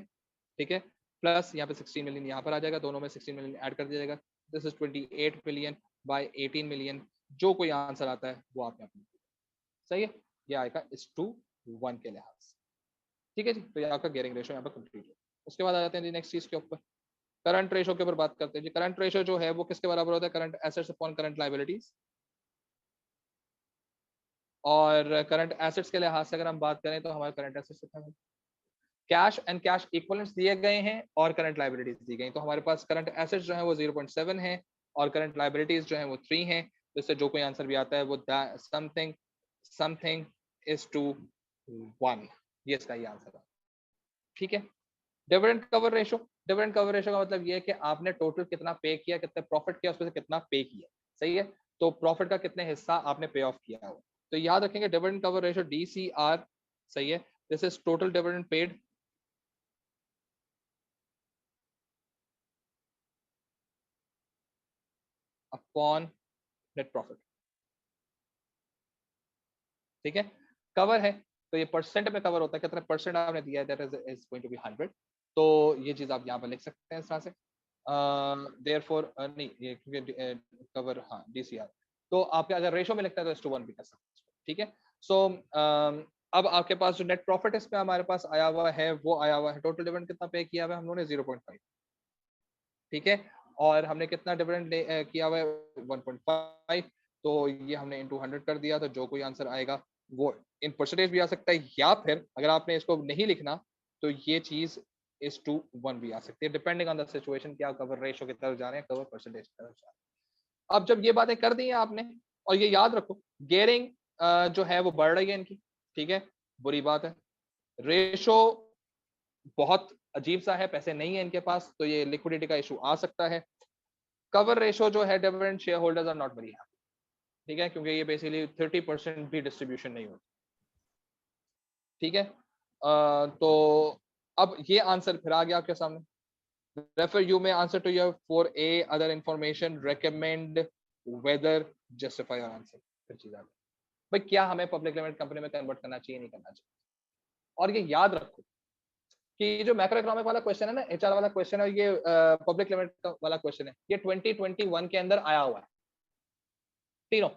ठीक है, प्लस यहाँ पे 16 मिलियन यहाँ पर आ जाएगा, दोनों में 16 मिलियन ऐड कर दिया जाएगा। This is 28 million bye 18 million. जो कोई आंसर आता है वो आपने अपने, सही है, ये आएगा इस 2:1 के लिहाज से, ठीक है जी। तो ये आपका गियरिंग रेशो यहाँ पर कंप्लीट है। उसके बाद आ जाते हैं नेक्स्ट चीज के ऊपर, करंट रेशो के ऊपर बात करते हैं जी। करंट रेशो जो है वो किसके बराबर होता है, current assets upon current liabilities. और करंट एसेट्स के लिहाज से अगर हम बात करें तो हमारे करंट एसेट्स कितना है, कैश एंड कैश इक्विवेलेंट्स दिए गए हैं और करंट लाइबिलिटीज दी गई। तो हमारे पास करंट एसेट्स जो है वो 0.7 है और करंट लाइबिलिटीज जो है वो 3 है। जिससे जो कोई आंसर भी आता है वो समथिंग समथिंग इज टू 1, ये इसका ये आंसर है, ठीक है। Dividend cover ratio, dividend cover ratio का मतलब ये है कि आपने टोटल कितना पे किया, कितने प्रॉफिट किया, उसमें से कितना पे किया, सही है। तो प्रॉफिट का कितने हिस्सा आपने पे ऑफ किया हो। तो याद रखेंगे डिविडेंड कवर रेशो DCR, सही है, this is total dividend paid upon net profit, ठीक है। कवर है तो ये परसेंट में कवर होता है, कितना परसेंट आपने दिया है, that is going to be 100। तो ये चीज आप यहाँ पर लिख सकते हैं इस तरह से। देयरफॉर नहीं, ये क्योंकि कवर, हाँ DCR, तो आपके अगर रेशो में लिखता है तो S/1 भी कर सकते हैं, ठीक है। सो अब आपके पास जो नेट प्रॉफिट इसमें हमारे पास आया हुआ है वो आया हुआ है, टोटल डिविडेंड कितना पे किया हुआ है हम लोगों ने 0.5, ठीक है। और हमने कितना डिविडेंड किया हुआ है 1.5, तो ये हमने इनटू 100 कर दिया। तो जो कोई आंसर आएगा वो इन परसेंटेज भी आ सकता है, या फिर अगर आपने इसको नहीं लिखना तो ये चीज is/1 भी आ सकती है, डिपेंडिंग ऑन द सिचुएशन कि आप कवर रेशो की तरफ जा रहे हैं, कवर परसेंटेज की तरफ जा रहे हैं। अब जब ये बातें कर दी हैं आपने, और ये याद रखो गेयरिंग जो है वो बढ़ रही है इनकी, ठीक है, बुरी बात है। रेशो बहुत अजीब सा है, पैसे नहीं है इनके पास, तो ये लिक्विडिटी का इशू आ सकता है। कवर रेशो जो है dividend share holders are not very happy, ठीक है, क्योंकि ये बेसिकली 30% भी डिस्ट्रीब्यूशन नहीं होती, ठीक है। तो अब ये आंसर फिर आ गया आपके सामने, refer you may answer to your for A other information, recommend whether, justify your answer. फिर चीज आ गई भाई, क्या हमें पब्लिक लिमिटेड कंपनी में कन्वर्ट करना चाहिए नहीं करना चाहिए। और ये याद रखो कि जो मैक्रो इकोनॉमिक वाला क्वेश्चन है ना, HR वाला क्वेश्चन है, ये पब्लिक लिमिटेड वाला क्वेश्चन है, ये 2021 के अंदर आया हुआ है तीनों।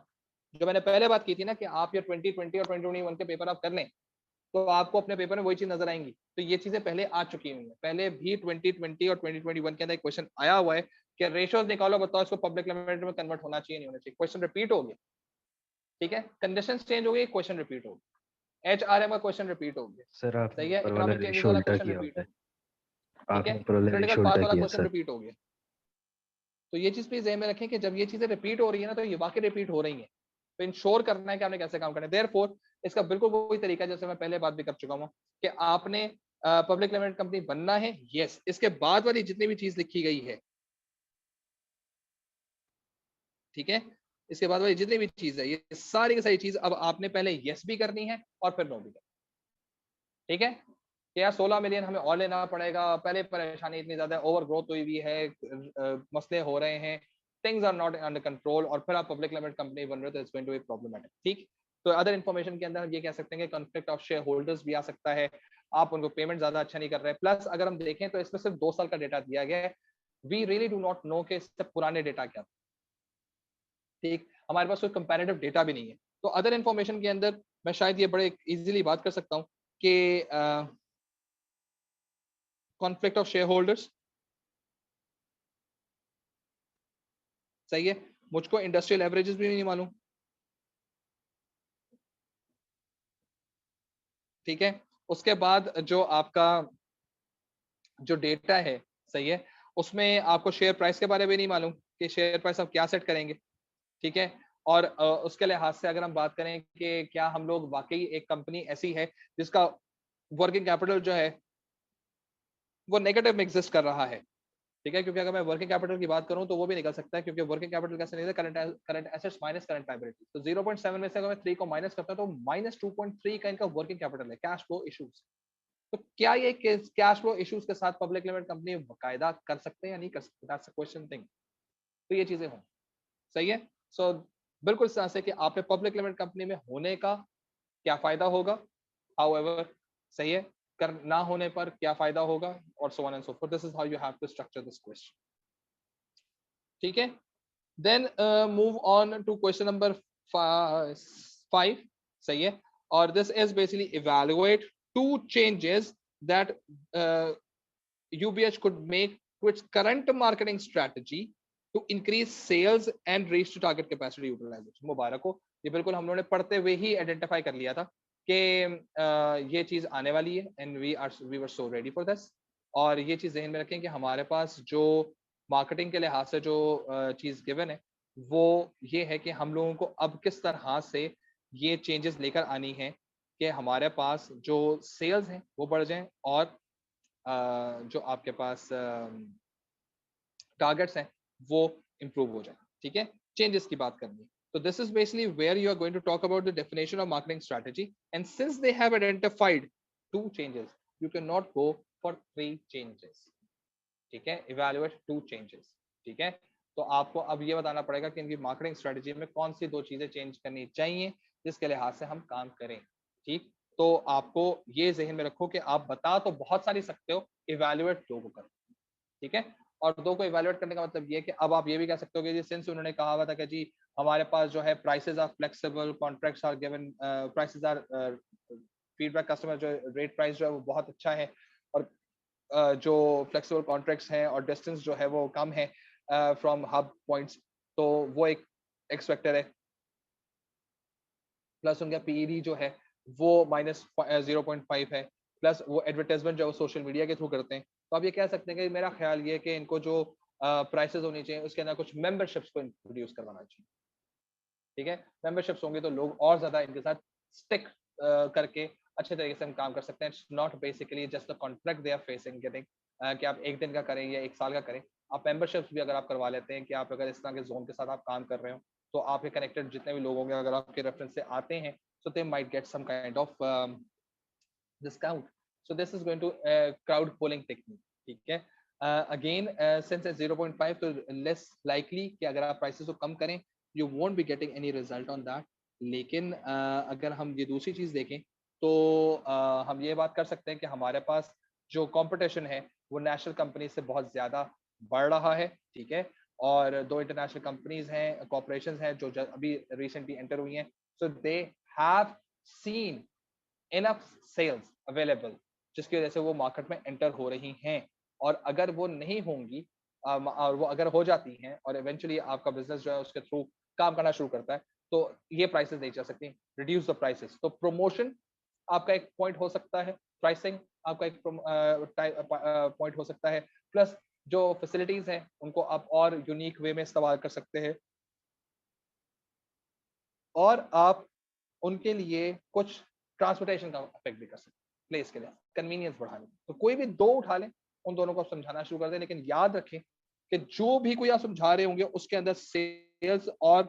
जो मैंने पहले बात की थी ना कि आप ये 2020 और 2021 के पेपर आप कर लें तो आपको अपने पेपर में वही चीज नजर आएंगी। तो ये चीजें पहले आ चुकी हुई हैं, पहले भी 2020 और 2021 के अंदर एक क्वेश्चन आया हुआ है कि रेशियोज निकालो, बताओ इसको पब्लिक लिमिटेड में कन्वर्ट होना चाहिए नहीं होना चाहिए। क्वेश्चन रिपीट हो गया, ठीक है, कंडीशंस चेंज हो गई, क्वेश्चन रिपीट हो गया, HRM का क्वेश्चन रिपीट हो गया, सर आपने सही है, ऊपर वाला इकोनॉमिक चेंजेस रेशो वाला उल्टा क्वेश्चन किया रिपीट हुआ हो है। गया, ठीक है, आपने ऊपर वाला क्रिटिकल रेशो पाथ उल्टा वाला किया क्वेश्चन सर। रिपीट हो गया। तो ये चीज प्लीज ध्यान में रखें कि जब ये चीजें रिपीट हो रही है ना, तो ये वाकई रिपीट हो रही है, तो इंश्योर करना है कि आपने कैसे काम करना है। देयरफॉर इसका बिल्कुल वही तरीका है जैसे मैं पहले बात भी कर चुका हूँ कि आपने पब्लिक लिमिटेड कंपनी बनना है, यस, इसके बाद वाली जितनी भी चीज लिखी गई है, ठीक है, इसके बाद वाली जितनी भी चीज है, ये सारी की सारी चीज अब आपने पहले यस भी करनी है और फिर नो भी करनी है, ठीक है। कि यार 16 मिलियन हमें और लेना पड़ेगा, पहले परेशानी इतनी ज्यादा ओवर ग्रोथ हुई हुई है, मसले हो रहे हैं, things are not under control, और फिर आप पब्लिक लिमिटेड कंपनी बन रहे हो तो it's going to be problematic, ठीक। तो अदर इन्फॉर्मेशन के अंदर हम ये कह सकते हैं कि कॉन्फ्लिक्ट ऑफ शेयर होल्डर्स भी आ सकता है, आप उनको पेमेंट ज्यादा अच्छा नहीं कर रहे हैं। प्लस अगर हम देखें तो इसमें सिर्फ 2 साल का डेटा दिया गया है, we really do not know कि इससे पुराने डेटा क्या, ठीक, हमारे पास कोई कंपैरेटिव डेटा भी नहीं है। तो अदर इन्फॉर्मेशन के अंदर मैं शायद ये बड़े इजीली बात कर सकता हूँ कि कॉन्फ्लिक्ट ऑफ शेयर होल्डर्स, सही है, मुझको इंडस्ट्रियल एवरेजेस भी नहीं मालूम, ठीक है। उसके बाद जो आपका जो डेटा है, सही है, उसमें आपको शेयर प्राइस के बारे में नहीं मालूम कि शेयर प्राइस आप क्या सेट करेंगे, ठीक है। और उसके लिहाज से अगर हम बात करें कि क्या हम लोग वाकई एक कंपनी ऐसी है जिसका वर्किंग कैपिटल जो है वो नेगेटिव में एग्जिस्ट कर रहा है, ठीक है, क्योंकि अगर मैं वर्किंग कैपिटल की बात करूं तो वो भी निकल सकता है, क्योंकि वर्किंग कैपिटल कैसे निकलता है, current assets minus current liability. तो 0.7 में से अगर मैं 3 को माइनस करता हूं तो -2.3 का इनका वर्किंग कैपिटल है, कैश फ्लो इश्यूज। तो क्या ये कैश फ्लो इश्यूज के साथ पब्लिक लिमिटेड कंपनी बाकायदा कर सकते हैं या नहीं कर सकते, दैट्स अ क्वेश्चन थिंग। तो ये चीजें हों, सही है। सो बिल्कुल सही है कि आपने पब्लिक लिमिटेड कंपनी में होने का क्या फायदा होगा, हाउएवर, सही है, कर ना होने पर क्या फायदा होगा, और so on and so forth. This is how you have to structure this question, ठीक है। Then move on to question number 5, सही है। और this is basically evaluate two changes that UBH could make to its current marketing strategy to increase sales and reach to target capacity utilization। मुबारक हो, ये बिल्कुल हम लोगों ने पढ़ते हुए ही आइडेंटिफाई कर लिया था कि ये चीज आने वाली है, and we were so ready for this. और ये चीज ध्यान में रखें कि हमारे पास जो मार्केटिंग के लिहाज से जो चीज गिवन है वो ये है कि हम लोगों को अब किस तरह से ये चेंजेस लेकर आनी है कि हमारे पास जो सेल्स हैं वो बढ़ जाएं, और जो आपके पास टारगेट्स हैं वो इंप्रूव हो जाए, ठीक है। चेंजेस की बात करनी है, तो this is basically where you are going to talk about the definition of marketing strategy, and since they have identified 2 changes, you can not go for 3 changes, ठीक है। इवैल्यूएट 2 चेंजेस, ठीक है। तो आपको अब ये बताना पड़ेगा कि इनकी मार्केटिंग स्ट्रेटजी में कौन सी 2 चीजें चेंज करनी चाहिए जिसके लिहाज से हम काम करें, ठीक। तो आपको ये जहन में रखो कि आप बता तो बहुत सारी सकते हो, इवैल्यूएट 2 को करो, ठीक है। और 2 को इवैल्यूएट करने का मतलब ये कि अब आप ये भी कह सकते हो कि सिंस उन्होंने कहा हुआ था कि जी हमारे पास जो है prices are flexible, contracts are given, prices are feedback customer जो रेट प्राइस जो है वो बहुत अच्छा है, और जो फ्लेक्सिबल कॉन्ट्रैक्ट्स हैं और डिस्टेंस जो है वो कम है फ्रॉम हब पॉइंट्स, तो वो एक एक्स फैक्टर है। प्लस उनका पीईडी जो है वो -0.5 है, प्लस वो एडवर्टाइजमेंट जो है वो सोशल मीडिया के थ्रू करते हैं। तो आप ये कह सकते हैं कि मेरा ख्याल ये है कि इनको जो प्राइसेस होनी चाहिए उसके अंदर कुछ मेंबरशिप्स को इंट्रोड्यूस करवाना चाहिए, ठीक है। मेंबरशिप्स होंगे तो लोग और ज्यादा इनके साथ स्टिक करके अच्छे तरीके से हम काम कर सकते हैं। It's not basically just the contract they are facing getting, कि आप 1 दिन का करें या 1 साल का करें। आप मेंबरशिप्स भी अगर आप करवा लेते हैं कि आप अगर इस तरह के जोन के साथ आप काम कर रहे हो, तो आपके कनेक्टेड जितने भी लोग होंगे अगर आपके रेफरेंस से आते हैं, so they might get some kind of discount. So this is going to crowd pulling technique, ठीक है। Again, since it's 0.5 तो less likely कि अगर आप prices को कम करें you won't be getting any result on that। लेकिन अगर हम ये दूसरी चीज देखें तो हम ये बात कर सकते हैं कि हमारे पास जो कंपटीशन है वो नेशनल कंपनी से बहुत ज्यादा बढ़ रहा है, ठीक है। और 2 इंटरनेशनल कंपनीज हैं, कॉर्पोरेशंस हैं जो अभी रिसेंटली एंटर हुई हैं, so they have seen enough sales available जिसकी वजह से वो मार्केट में एंटर हो रही हैं। और अगर वो नहीं होंगी और वो अगर हो जाती हैं और इवेंचुअली आपका बिजनेस जो है उसके थ्रू काम करना शुरू करता है, तो ये प्राइसेस नहीं चल सकती, रिड्यूस द प्राइसेस। तो प्रमोशन आपका एक पॉइंट हो सकता है, प्राइसिंग आपका एक पॉइंट हो सकता है, प्लस जो फैसिलिटीज हैं उनको आप और यूनिक वे में इस्तेमाल कर सकते हैं, और आप उनके लिए कुछ ट्रांसपोर्टेशन का इफेक्ट भी कर सकते हैं प्लेस के लिए, कन्वीनियंस बढ़ाने। तो कोई भी 2 उठा लें, उन दोनों को समझाना शुरू कर दें, लेकिन याद रखें कि जो भी कोई आप समझा रहे होंगे उसके अंदर सेल्स और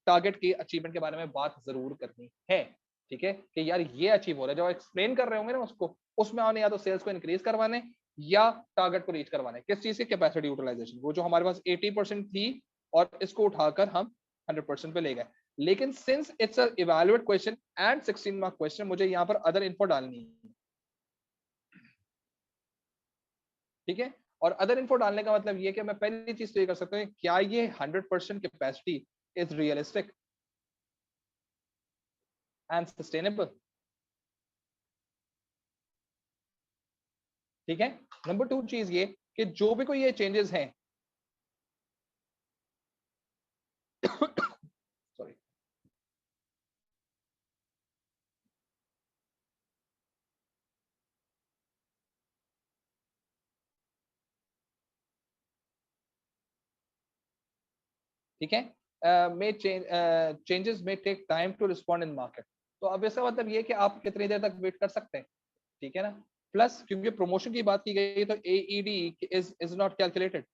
टारगेट की अचीवमेंट के बारे में बात जरूर करनी है, ठीक है। कि यार ये अचीव हो रहा है, जब एक्सप्लेन कर रहे होंगे ना उसको, उसमें आने या तो सेल्स को इंक्रीज करवाने या टारगेट को रीच करवाने, किस चीज की कैपेसिटी यूटिलाइजेशन, वो जो हमारे पास 80% थी और इसको उठाकर हम 100% पे ले गए। लेकिन since it's a evaluate question and 16 mark question, मुझे यहाँ पर अदर इन्फो डालनी है, ठीक है। और अदर इन्फो डालने का मतलब ये कि मैं पहली चीज तो ये कर सकता हूँ, क्या ये 100% capacity is realistic and sustainable, ठीक है। नंबर 2 चीज ये कि जो भी कोई ये चेंजेस हैं ठीक है, may changes may take time to respond in market। तो अब इसका मतलब ये कि आप कितनी देर तक वेट कर सकते हैं, ठीक है ना। प्लस क्योंकि प्रमोशन की बात की गई तो AED इज नॉट कैलकुलेटेड,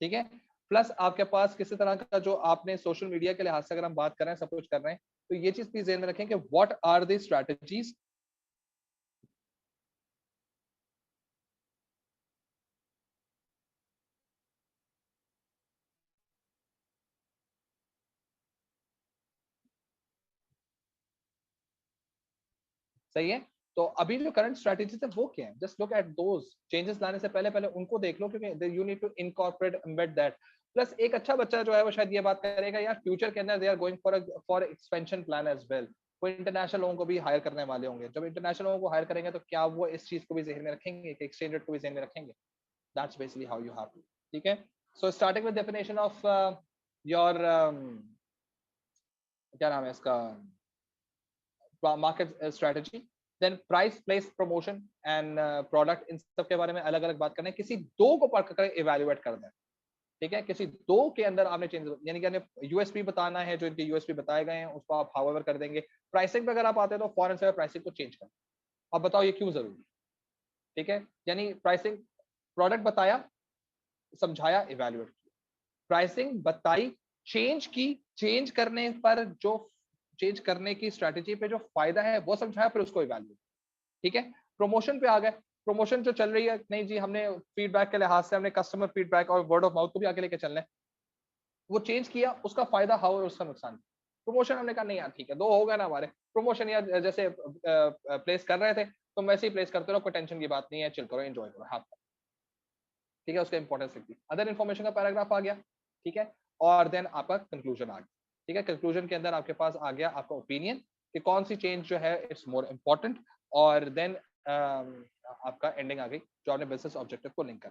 ठीक है। प्लस आपके पास किसी तरह का जो आपने सोशल मीडिया के लिहाज से अगर हम बात कर रहे हैं, सब कुछ कर रहे हैं, तो ये चीज प्लीज ध्यान में रखें कि व्हाट आर द स्ट्रेटजीज। सही है। तो अभी जो करंट स्ट्रेटजीज है वो क्या है, just look at those changes. लाने से पहले पहले उनको देख लो, क्योंकि you need to incorporate embed that. Plus एक अच्छा बच्चा जो है वो शायद ये बात करेगा यार फ्यूचर के अंदर they are going for expansion plan as well. वो इंटरनेशनल लोगों को भी हायर करने वाले होंगे, जब इंटरनेशनल लोगों को हायर करेंगे तो क्या वो इस चीज को भी ज़हन में रखेंगे कि एक्सचेंज रेट को भी ज़हन में रखेंगे। That's basically how you have to, ठीक है। So starting with definition of your क्या नाम है इसका, market strategy, then price, place, promotion and product, इन सब के बारे में अलग अलग बात करना है। किसी दो को पढ़ कर इवेल्युएट करना है, ठीक है। किसी दो के अंदर आपने चेंज, यानी कि यूएसपी बताना है, जो इनके यूएसपी बताए गए हैं उसको आप हाउएवर कर देंगे। प्राइसिंग पे अगर आप आते हैं तो फॉरेन से प्राइसिंग को चेंज कर, अब बताओ ये क्यों जरूरी, ठीक है। यानी प्राइसिंग, प्रोडक्ट बताया, समझाया, इवेल्युएट किया, प्राइसिंग बताई, चेंज की, चेंज करने पर जो चेंज करने की स्ट्रेटेजी पे जो फायदा है वो समझाया, फिर उसको इवेल्युएट, ठीक है। प्रमोशन पे आ गए, प्रमोशन जो चल रही है, नहीं जी हमने फीडबैक के लिहाज से हमने कस्टमर फीडबैक और वर्ड ऑफ माउथ को भी आगे लेके चलना है। वो चेंज किया, उसका फायदा हाउ और उसका नुकसान। प्रमोशन हमने कहा नहीं यार ठीक है, दो हो गया ना हमारे प्रमोशन, यार जैसे प्लेस कर रहे थे तो वैसे ही प्लेस करते रहो, कोई टेंशन की बात नहीं है, चिल करो, एंजॉय करो, हाँ ठीक है। उसका इंपॉर्टेंस लिख दी, अदर इन्फॉर्मेशन का पैराग्राफ आ गया, ठीक है। और देन आपका कंक्लूजन आ गया, ठीक है। कंक्लूजन के अंदर आपके पास आ गया आपका ओपिनियन कि कौन सी चेंज जो है इट्स मोर इम्पोर्टेंट, और देन आपका एंडिंग आ गई जो आपने बिजनेस ऑब्जेक्टिव को लिंक कर।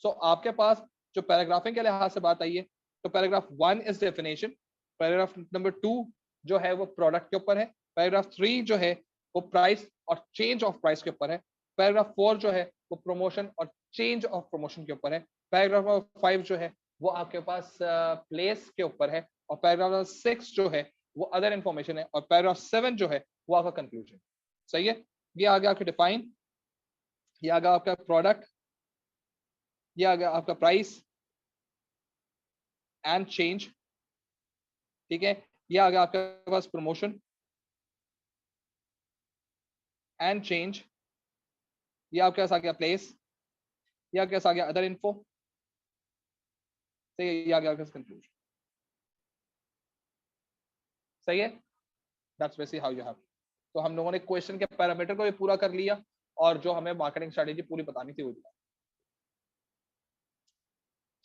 सो आपके पास जो पैराग्राफिंग के लिहाज से बात आई है, तो paragraph 1 is definition, paragraph number 2 जो है वो प्रोडक्ट के ऊपर है, पैराग्राफ 3 जो है वो प्राइस और चेंज ऑफ प्राइस के ऊपर है, पैराग्राफ 4 जो है वो प्रमोशन और चेंज ऑफ प्रमोशन के ऊपर है, पैराग्राफ नंबर 5 जो है वो आपके पास प्लेस के ऊपर है, और पैराग्राफ नंबर 6 जो है वो अदर इन्फॉर्मेशन है, और पैराग्राफ 7 जो है वो आपका कंक्लूजन। सही है। ये आ गया आपके डिफाइन, ये आ गया आपका प्रोडक्ट, ये आ गया आपका प्राइस एंड चेंज, ठीक है। ये आ गया आपके पास प्रमोशन एंड चेंज, ये आपके पास आ गया प्लेस, ये आपके पास आ गया अदर इन्फो, तो ये आ गया आपके पास कंक्लूजन। सही है। That's basically how you have. तो हम लोगों ने क्वेश्चन के पैरामीटर को भी पूरा कर लिया, और जो हमें मार्केटिंग स्ट्रेटेजी पूरी बतानी थी वो भी।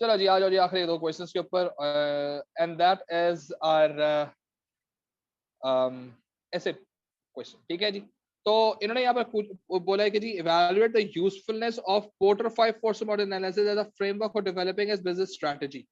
चलो जी आ जाओ जी आखिरी दो क्वेश्चंस के ऊपर, and that is our asset question, ठीक है जी। तो इन्होंने यहाँ पर बोला है कि जी evaluate the usefulness of Porter 5 force model analysis as a framework for developing as business strategy,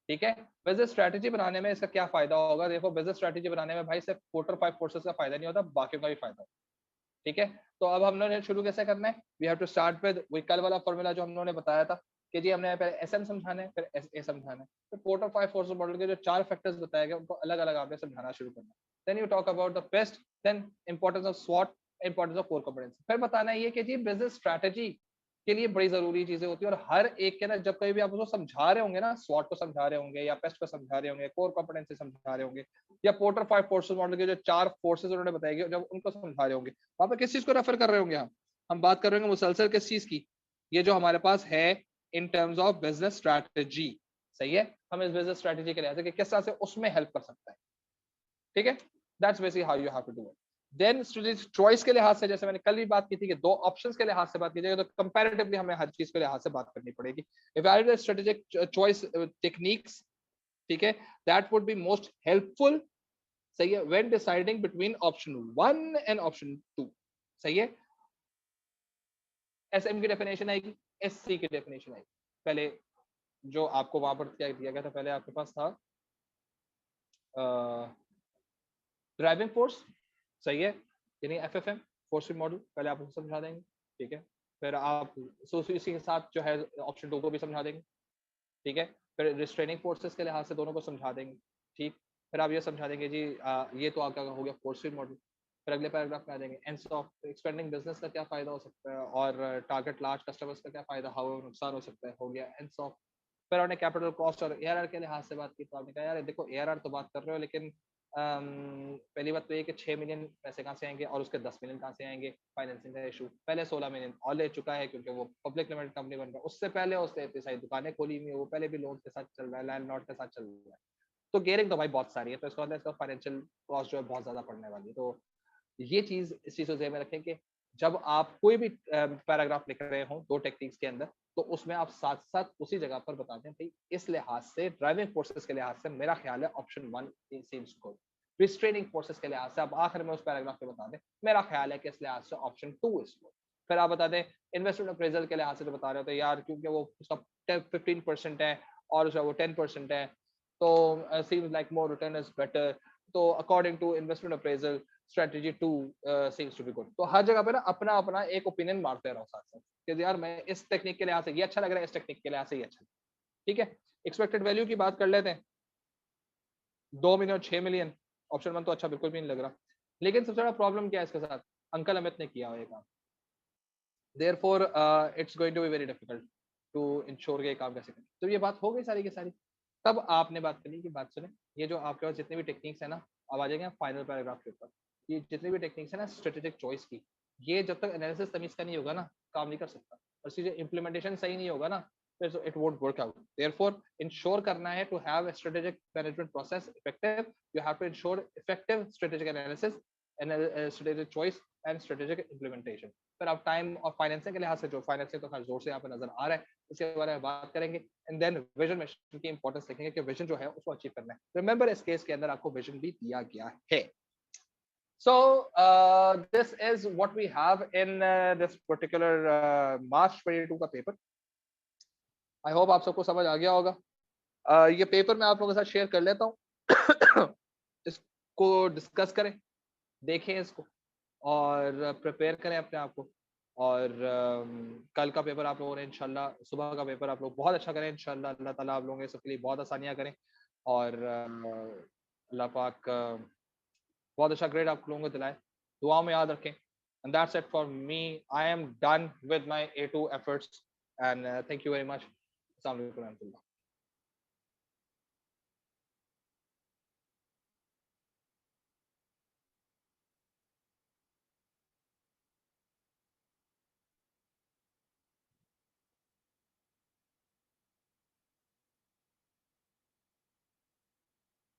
ठीक है। बिजनेस स्ट्रेटजी बनाने में इसका क्या फायदा होगा, देखो बिजनेस स्ट्रेटजी बनाने में भाई सिर्फ पोर्टर 5 फोर्सेस का फायदा नहीं होता, बाकी का भी फायदा होता है, ठीक है। तो अब हमने शुरू कैसे करना है, we have to start with वही कल वाला फॉर्मूला जो हमने बताया था कि जी हमने पहले एसएम समझाना है, फिर एसए समझाना है, फिर पोर्टर 5 फोर्स मॉडल के जो चार फैक्टर्स बताए गए उनको अलग अलग आपने समझाना शुरू करना है। Then you talk about the best, then importance of स्वॉट, इंपॉर्टेंस ऑफ कोर कॉम्पिटेंसी, फिर बताना है ये कि जी बिजनेस स्ट्रेटजी के लिए बड़ी जरूरी चीजें होती है, और हर एक के ना जब कभी भी आप उसको समझा रहे होंगे ना, स्वॉट को समझा रहे होंगे या पेस्ट को समझा रहे होंगे, कोर कॉम्पिटेंसी समझा रहे होंगे, या पोर्टर 5 फोर्सेस मॉडल के जो चार फोर्सेस उन्होंने बताए गए जब उनको समझा रहे होंगे, वहां पे किस चीज को रेफर कर रहे होंगे हम बात कर रहे होंगे मुसलसल किस चीज की, ये जो हमारे पास है in terms of business strategy. सही है। हम इस बिजनेस स्ट्रैटेजी के लिहाज से कि किस तरह से उसमें हेल्प कर सकता है, ठीक है। That's basically how you have to do it. Then strategic choice के लिहाज से, जैसे मैंने कल भी बात की थी कि दो ऑप्शंस के लिहाज से बात की जाएगी, तो कंपैरेटिवली हमें हर चीज के लिहाज से बात करनी पड़ेगी। इवैल्यूएट स्ट्रेटेजिक चॉइस टेक्निक्स, ठीक है, that would be most helpful, सही है, when deciding between option 1 and option 2। सही है। एसएम की डेफिनेशन आएगी, एससी की डेफिनेशन आएगी। पहले जो आपको वहां पर क्या दिया गया था, पहले आपके पास था ड्राइविंग फोर्स, सही है, यानी एफएफएम फोर्स मॉडल, पहले आप उसको समझा देंगे, ठीक है। फिर आप इसी के साथ जो है ऑप्शन 2 को भी समझा देंगे, ठीक है। फिर रिस्ट्रेनिंग फोर्सेस के लिहाज से दोनों को समझा देंगे, ठीक। फिर आप ये समझा देंगे जी ये तो आपका हो गया फोर्स फील्ड मॉडल। फिर अगले पैराग्राफ में आ जाएंगे एंड्स ऑफ एक्सपेंडिंग बिजनेस का क्या फायदा हो सकता है और टारगेट लार्ज कस्टमर्स का क्या फायदा, हाउ नुकसान हो सकता है, हो गया एंड्स ऑफ। फिर आपने कैपिटल कॉस्ट और एआरआर के लिहाज से बात की, तो आपने कहा यार देखो एआरआर तो बात कर रहे हो, लेकिन पहली बात तो ये कि 6 मिलियन पैसे कहाँ से आएंगे और उसके 10 मिलियन कहाँ से आएंगे, फाइनेंसिंग का इशू। पहले 16 मिलियन और ले चुका है क्योंकि वो पब्लिक लिमिटेड कंपनी बन रहा है, उससे पहले उसने इतनी सारी दुकानें खोली हुई है, वो पहले भी लोन के साथ चल रहा है, लैंडलॉर्ड के साथ चल रहा है। तो गेयरिंग तो भाई बहुत सारी है, तो इसका मतलब इसका फाइनेंशियल कॉस्ट जो है बहुत ज्यादा पड़ने वाली है। तो ये चीज इस चीज को ध्यान में रखें कि जब आप कोई भी पैराग्राफ लिख रहे हो 2 टेक्निक्स के अंदर, तो उसमें आप साथ साथ उसी जगह पर बता दें भाई इस लिहाज से ड्राइविंग फोर्सेस के लिहाज से मेरा ख्याल है option 1 seems good. Restraining forces के लिहाज से आप आखिर में उस पैराग्राफ में बता दें मेरा ख्याल है कि इस लिहाज से ऑप्शन 2 इज गुड। फिर आप बता दें इन्वेस्टमेंट अप्रेजल के लिहाज से जो बता रहे हो, तो यार क्योंकि वो उसका 15% है और जो वो 10% है, तो seems like more return is better, तो according to investment appraisal strategy 2 seems to be good. तो हर जगह पे ना अपना अपना एक ओपिनियन मारते रहो साथ साथ कि यार मैं इस टेक्निक के लिहाज से ये अच्छा लग रहा है, इस टेक्निक के लिहाज से ये अच्छा, ठीक है। एक्सपेक्टेड वैल्यू की बात कर लेते हैं, 2 मिलियन और 6 मिलियन, ऑप्शन 1 तो अच्छा बिल्कुल भी नहीं लग रहा। लेकिन सबसे बड़ा प्रॉब्लम क्या है इसके साथ, अंकल अमित ने किया हुआ ये काम, therefore it's going to be very difficult to ensure के काम कैसे करें। तो ये बात हो गई सारी की सारी। तब आपने बात करनी की बात सुने, ये जो आपके पास जितनी भी टेक्निक्स है ना, अब आ जाएंगे फाइनल पैराग्राफ के ऊपर। ये जितनी भी टेक्निक्स है ना स्ट्रेटेजिक चॉइस की, ये जब तक एनालिसिस तमीज का नहीं होगा ना काम नहीं कर सकता, और सीधे इम्प्लीमेंटेशन सही नहीं होगा ना फिर it won't work out. Therefore ensure करना है to have a strategic management process effective, you have to ensure effective strategic analysis and strategic choice and strategic implementation। फिर आप टाइम और फाइनेंसिंग के लिहाज से, जो फाइनेंसिंग तो खैर जोर से यहाँ पे नजर आ रहा है, इसके बारे में बात करेंगे। एंड देन विजन मिशन की इंपॉर्टेंस देखेंगे कि विजन जो है उसको अचीव करना है। रिमेंबर इस केस के अंदर आपको विजन भी दिया गया है। So this is what we have in this particular March 22 का पेपर। आई होप आप सबको समझ आ गया होगा। ये पेपर मैं आप लोगों के साथ शेयर कर लेता हूँ इसको डिस्कस करें, देखें इसको और प्रिपेयर करें अपने आप को। और कल का पेपर आप लोगों ने इंशाल्लाह, सुबह का पेपर आप लोग बहुत अच्छा करें इंशाल्लाह। अल्लाह ताला आप लोगों के सबके लिए बहुत आसानियां करें और अल्लाह पाक बहुत अच्छा ग्रेड आप लोगों को दिलाए, दुआ में याद रखें। And that's it for me, I am done with my A2 efforts and thank you very much. अस्सलाम वालेकुम।